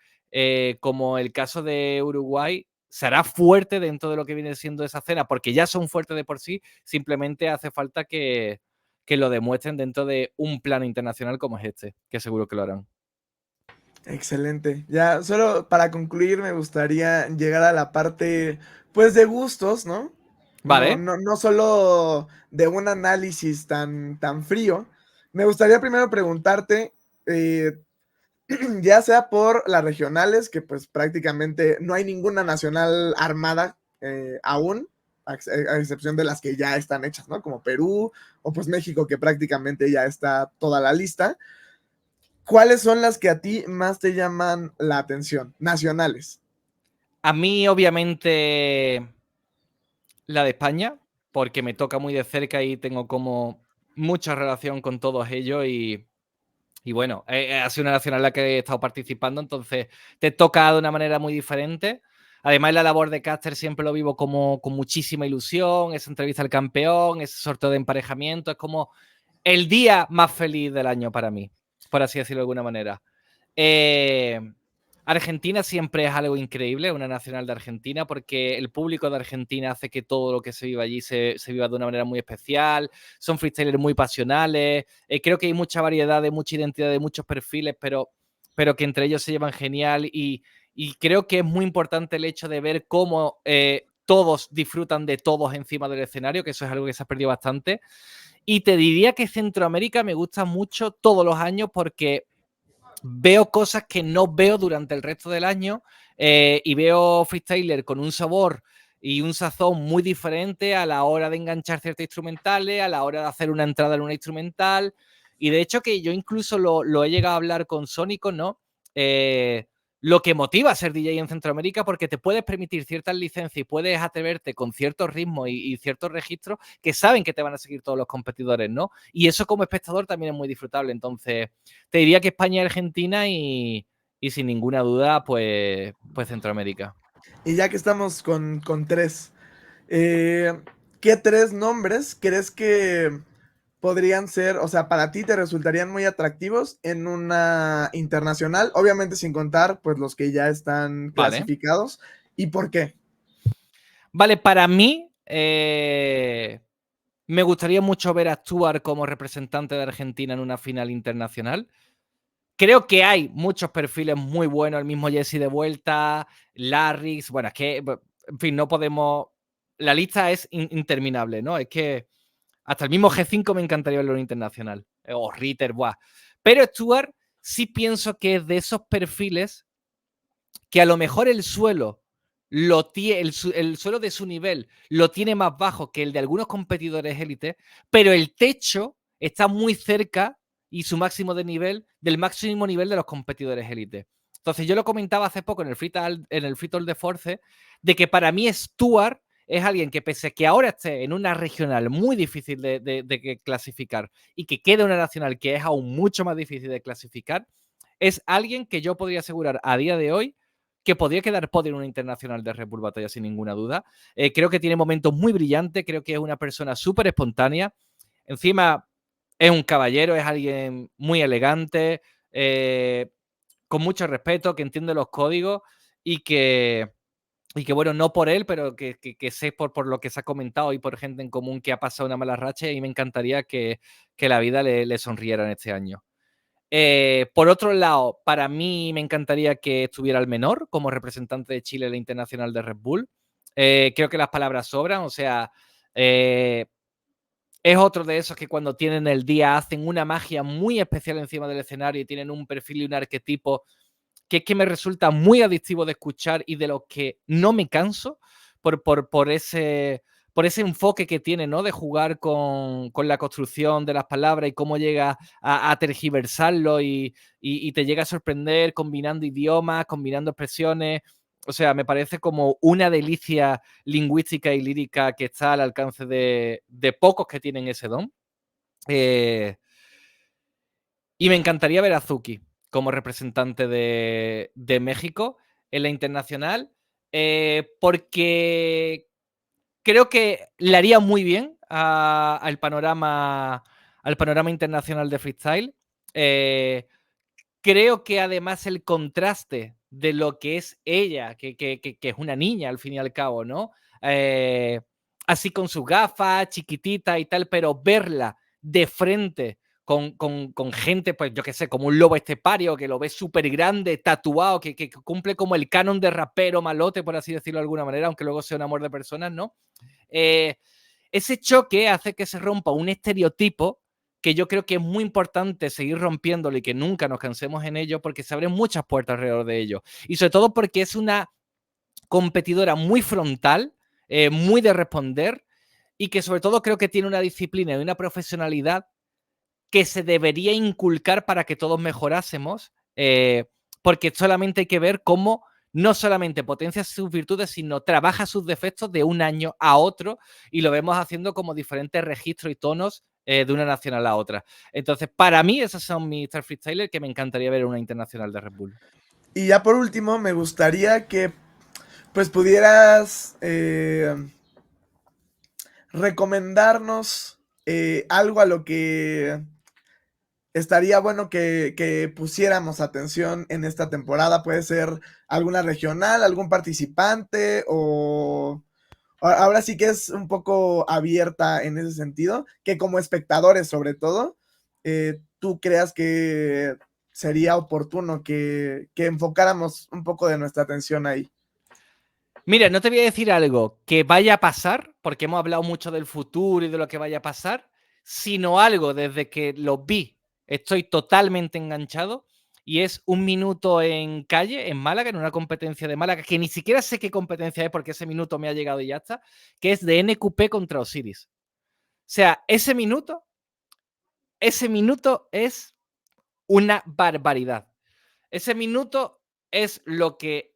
como el caso de Uruguay, será fuerte dentro de lo que viene siendo esa cena, porque ya son fuertes de por sí, simplemente hace falta que lo demuestren dentro de un plano internacional como es este, que seguro que lo harán. Excelente. Ya, solo para concluir, me gustaría llegar a la parte, pues, de gustos, ¿no? No, Vale. no, no solo de un análisis tan frío. Me gustaría primero preguntarte, eh, ya sea por las regionales, que pues prácticamente no hay ninguna nacional armada aún, a excepción de las que ya están hechas, ¿no? Como Perú o pues México, que prácticamente ya está toda la lista. ¿Cuáles son las que a ti más te llaman la atención? Nacionales. A mí, obviamente, la de España, porque me toca muy de cerca y tengo como mucha relación con todos ellos y bueno, ha sido una nacional en la que he estado participando, entonces te toca de una manera muy diferente. Además, la labor de caster siempre lo vivo como con muchísima ilusión, esa entrevista al campeón, ese sorteo de emparejamiento, es como el día más feliz del año para mí, por así decirlo de alguna manera. Eh, Argentina siempre es algo increíble, una nacional de Argentina, porque el público de Argentina hace que todo lo que se viva allí se viva de una manera muy especial. Son freestylers muy pasionales. Creo que hay mucha variedad, de mucha identidad, de muchos perfiles, pero que entre ellos se llevan genial. Y creo que es muy importante el hecho de ver cómo todos disfrutan de todos encima del escenario, que eso es algo que se ha perdido bastante. Y te diría que Centroamérica me gusta mucho todos los años porque veo cosas que no veo durante el resto del año y veo freestyler con un sabor y un sazón muy diferente a la hora de enganchar ciertas instrumentales, a la hora de hacer una entrada en una instrumental. Y de hecho que yo incluso lo he llegado a hablar con Sónico, ¿no? Lo que motiva a ser DJ en Centroamérica porque te puedes permitir ciertas licencias y puedes atreverte con ciertos ritmos y ciertos registros que saben que te van a seguir todos los competidores, ¿no? Y eso como espectador también es muy disfrutable. Entonces, te diría que España y Argentina y sin ninguna duda, pues Centroamérica. Y ya que estamos con tres, eh, ¿qué tres nombres crees que podrían ser, o sea, para ti te resultarían muy atractivos en una internacional? Obviamente sin contar, pues, los que ya están Vale. clasificados. ¿Y por qué? Vale, para mí, me gustaría mucho ver a Stuart como representante de Argentina en una final internacional. Creo que hay muchos perfiles muy buenos, el mismo Jesse de vuelta, Larrix, bueno, es que, en fin, no podemos, la lista es interminable, ¿no? Es que hasta el mismo G5 me encantaría verlo en internacional, o Ritter, buah. Pero Stuart sí pienso que es de esos perfiles que a lo mejor el suelo el suelo de su nivel lo tiene más bajo que el de algunos competidores élite, pero el techo está muy cerca y su máximo de nivel del máximo nivel de los competidores élite. Entonces yo lo comentaba hace poco en el Free Talk de Force, de que para mí Stuart es alguien que pese a que ahora esté en una regional muy difícil de clasificar y que quede una nacional que es aún mucho más difícil de clasificar, es alguien que yo podría asegurar a día de hoy que podría quedar podio en una internacional de Red Bull Batalla sin ninguna duda. Creo que tiene momentos muy brillantes, creo que es una persona súper espontánea. Encima es un caballero, es alguien muy elegante, con mucho respeto, que entiende los códigos y que bueno, no por él, pero que sé por lo que se ha comentado y por gente en común que ha pasado una mala racha y me encantaría que la vida le sonriera en este año. Por otro lado, para mí me encantaría que estuviera el menor como representante de Chile en la internacional de Red Bull. Creo que las palabras sobran, o sea, es otro de esos que cuando tienen el día hacen una magia muy especial encima del escenario y tienen un perfil y un arquetipo que es que me resulta muy adictivo de escuchar y de lo que no me canso por ese enfoque que tiene, ¿no? De jugar con la construcción de las palabras y cómo llega a tergiversarlo y te llega a sorprender combinando idiomas, combinando expresiones. O sea, me parece como una delicia lingüística y lírica que está al alcance de pocos que tienen ese don. Y me encantaría ver a Zuki como representante de México en la internacional, porque creo que le haría muy bien al panorama internacional de freestyle. Creo que además el contraste de lo que es ella, que es una niña al fin y al cabo, ¿no? Así con sus gafas, chiquitita y tal, pero verla de frente con gente, pues yo qué sé, como un lobo estepario, que lo ves súper grande, tatuado, que cumple como el canon de rapero malote, por así decirlo de alguna manera, aunque luego sea un amor de personas, ¿no? Ese choque hace que se rompa un estereotipo que yo creo que es muy importante seguir rompiéndolo y que nunca nos cansemos en ello porque se abren muchas puertas alrededor de ello. Y sobre todo porque es una competidora muy frontal, muy de responder y que sobre todo creo que tiene una disciplina y una profesionalidad que se debería inculcar para que todos mejorásemos, porque solamente hay que ver cómo no solamente potencia sus virtudes, sino trabaja sus defectos de un año a otro y lo vemos haciendo como diferentes registros y tonos de una nacional a la otra. Entonces, para mí, esos son mis tres freestylers que me encantaría ver en una internacional de Red Bull. Y ya por último, me gustaría que pues pudieras recomendarnos algo a lo que estaría bueno que pusiéramos atención en esta temporada. Puede ser alguna regional, algún participante o... Ahora sí que es un poco abierta en ese sentido, que como espectadores sobre todo, tú creas que sería oportuno que enfocáramos un poco de nuestra atención ahí. Mira, no te voy a decir algo que vaya a pasar, porque hemos hablado mucho del futuro y de lo que vaya a pasar, sino algo desde que lo vi, estoy totalmente enganchado, y es un minuto en calle, en Málaga, en una competencia de Málaga, que ni siquiera sé qué competencia es porque ese minuto me ha llegado y ya está, que es de NQP contra Osiris. O sea, ese minuto es una barbaridad. Ese minuto es lo que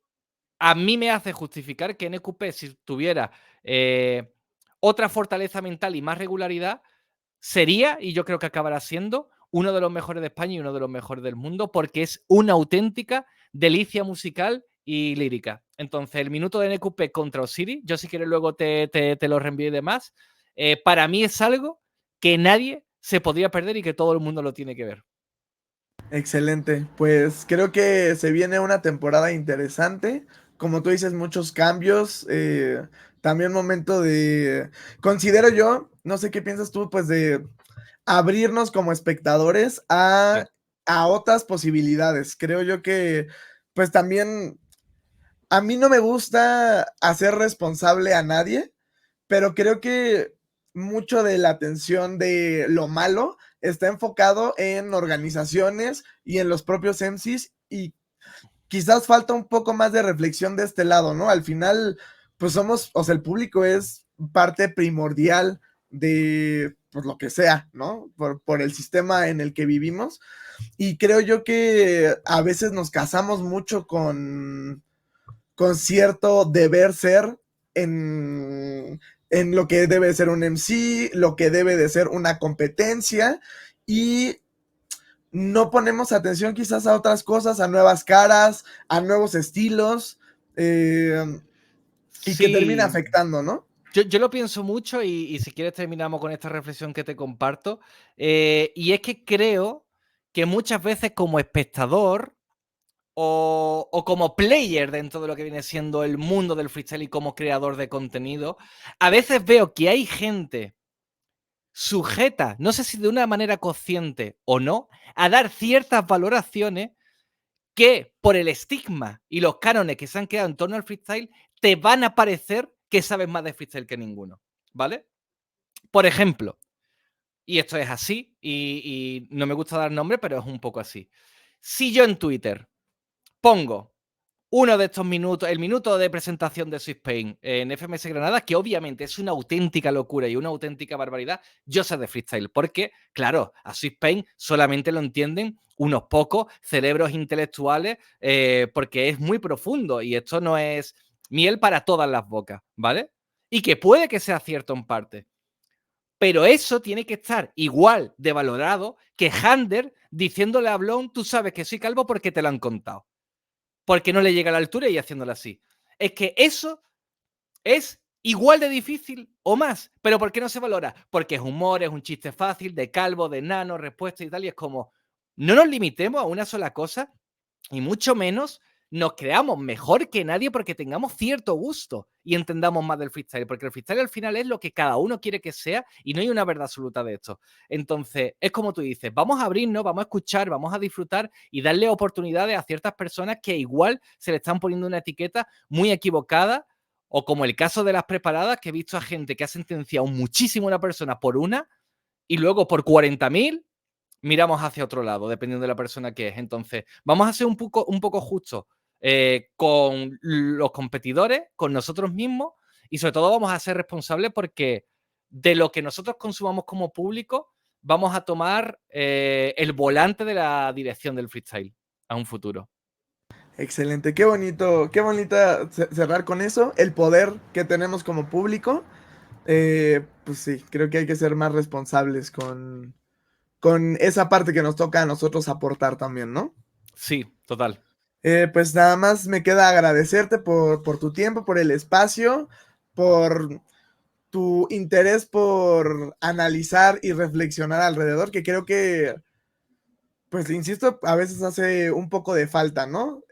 a mí me hace justificar que NQP, si tuviera otra fortaleza mental y más regularidad, sería, y yo creo que acabará siendo, uno de los mejores de España y uno de los mejores del mundo, porque es una auténtica delicia musical y lírica. Entonces, el minuto de NQP contra Osiris, yo si quieres luego te lo reenvío y demás, para mí es algo que nadie se podría perder y que todo el mundo lo tiene que ver. Excelente, pues creo que se viene una temporada interesante, como tú dices, muchos cambios, también momento de, considero yo, no sé qué piensas tú, pues de abrirnos como espectadores Sí. a otras posibilidades. Creo yo que, pues también, a mí no me gusta hacer responsable a nadie, pero creo que mucho de la atención de lo malo está enfocado en organizaciones y en los propios MCs y quizás falta un poco más de reflexión de este lado, ¿no? Al final, pues somos, o sea, el público es parte primordial de pues, lo que sea, ¿no? Por el sistema en el que vivimos. Y creo yo que a veces nos casamos mucho con cierto deber ser en lo que debe ser un MC, lo que debe de ser una competencia y no ponemos atención quizás a otras cosas, a nuevas caras, a nuevos estilos y que termina Sí, afectando, ¿no? yo lo pienso mucho y si quieres terminamos con esta reflexión que te comparto. Y es que creo que muchas veces como espectador o como player dentro de lo que viene siendo el mundo del freestyle y como creador de contenido, a veces veo que hay gente sujeta, no sé si de una manera consciente o no, a dar ciertas valoraciones que por el estigma y los cánones que se han quedado en torno al freestyle, te van a parecer que sabes más de freestyle que ninguno, ¿vale? Por ejemplo, y esto es así, y no me gusta dar nombre, pero es un poco así. Si yo en Twitter pongo uno de estos minutos, el minuto de presentación de Swiss Pain en FMS Granada, que obviamente es una auténtica locura y una auténtica barbaridad, yo sé de freestyle, porque, claro, a Swiss Pain solamente lo entienden unos pocos cerebros intelectuales, porque es muy profundo y esto no es miel para todas las bocas, ¿vale? Y que puede que sea cierto en parte. Pero eso tiene que estar igual de valorado que Hander diciéndole a Blon, tú sabes que soy calvo porque te lo han contado. Porque no le llega a la altura y haciéndolo así. Es que eso es igual de difícil o más. ¿Pero por qué no se valora? Porque es humor, es un chiste fácil, de calvo, de nano, respuesta y tal. Y es como, no nos limitemos a una sola cosa y mucho menos nos creamos mejor que nadie porque tengamos cierto gusto y entendamos más del freestyle, porque el freestyle al final es lo que cada uno quiere que sea y no hay una verdad absoluta de esto. Entonces, es como tú dices, vamos a abrirnos, vamos a escuchar, vamos a disfrutar y darle oportunidades a ciertas personas que igual se le están poniendo una etiqueta muy equivocada, o como el caso de las preparadas, que he visto a gente que ha sentenciado muchísimo a una persona por una y luego por 40.000 miramos hacia otro lado, dependiendo de la persona que es. Entonces, vamos a ser un poco justos con los competidores, con nosotros mismos y sobre todo vamos a ser responsables porque de lo que nosotros consumamos como público vamos a tomar el volante de la dirección del freestyle a un futuro. Excelente, qué bonita cerrar con eso, el poder que tenemos como público. Pues sí, creo que hay que ser más responsables con esa parte que nos toca a nosotros aportar también, ¿no? Sí, total. Pues nada más me queda agradecerte por tu tiempo, por el espacio, por tu interés por analizar y reflexionar alrededor, que creo que, pues insisto, a veces hace un poco de falta, ¿no?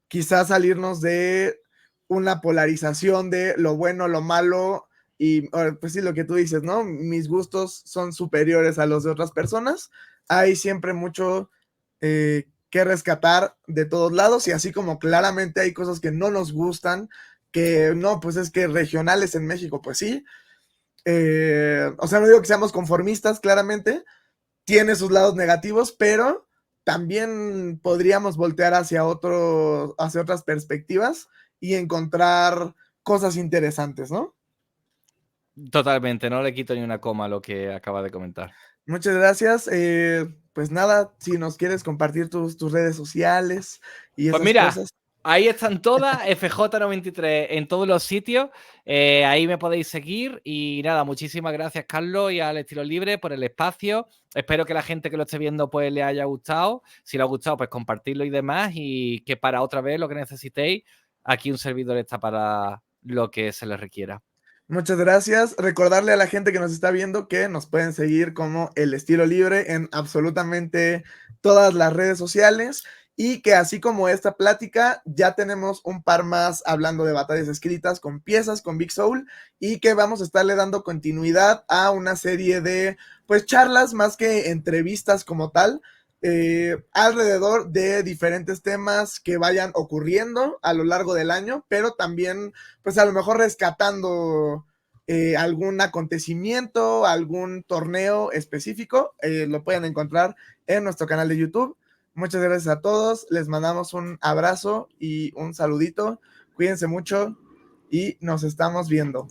Quizás salirnos de una polarización de lo bueno, lo malo, y pues sí, lo que tú dices, ¿no? Mis gustos son superiores a los de otras personas. Hay siempre mucho que rescatar de todos lados, y así como claramente hay cosas que no nos gustan, que no, pues es que regionales en México, pues sí. O sea, no digo que seamos conformistas, claramente, tiene sus lados negativos, pero también podríamos voltear hacia otras perspectivas y encontrar cosas interesantes, ¿no? Totalmente, no le quito ni una coma a lo que acaba de comentar. Muchas gracias. Pues nada, si nos quieres compartir tus redes sociales y Pues esas mira, cosas. ahí están todas, FJ93 en todos los sitios. Ahí me podéis seguir. Y nada, muchísimas gracias, Carlos, y al Estilo Libre por el espacio. Espero que la gente que lo esté viendo pues le haya gustado. Si le ha gustado, pues compartirlo y demás. Y que para otra vez lo que necesitéis, aquí un servidor está para lo que se les requiera. Muchas gracias. Recordarle a la gente que nos está viendo que nos pueden seguir como El Estilo Libre en absolutamente todas las redes sociales, y que así como esta plática, ya tenemos un par más hablando de batallas escritas con piezas, con Big Soul, y que vamos a estarle dando continuidad a una serie de, pues, charlas más que entrevistas como tal, alrededor de diferentes temas que vayan ocurriendo a lo largo del año, pero también, pues a lo mejor rescatando algún acontecimiento, algún torneo específico, lo pueden encontrar en nuestro canal de YouTube. Muchas gracias a todos, les mandamos un abrazo y un saludito, cuídense mucho y nos estamos viendo.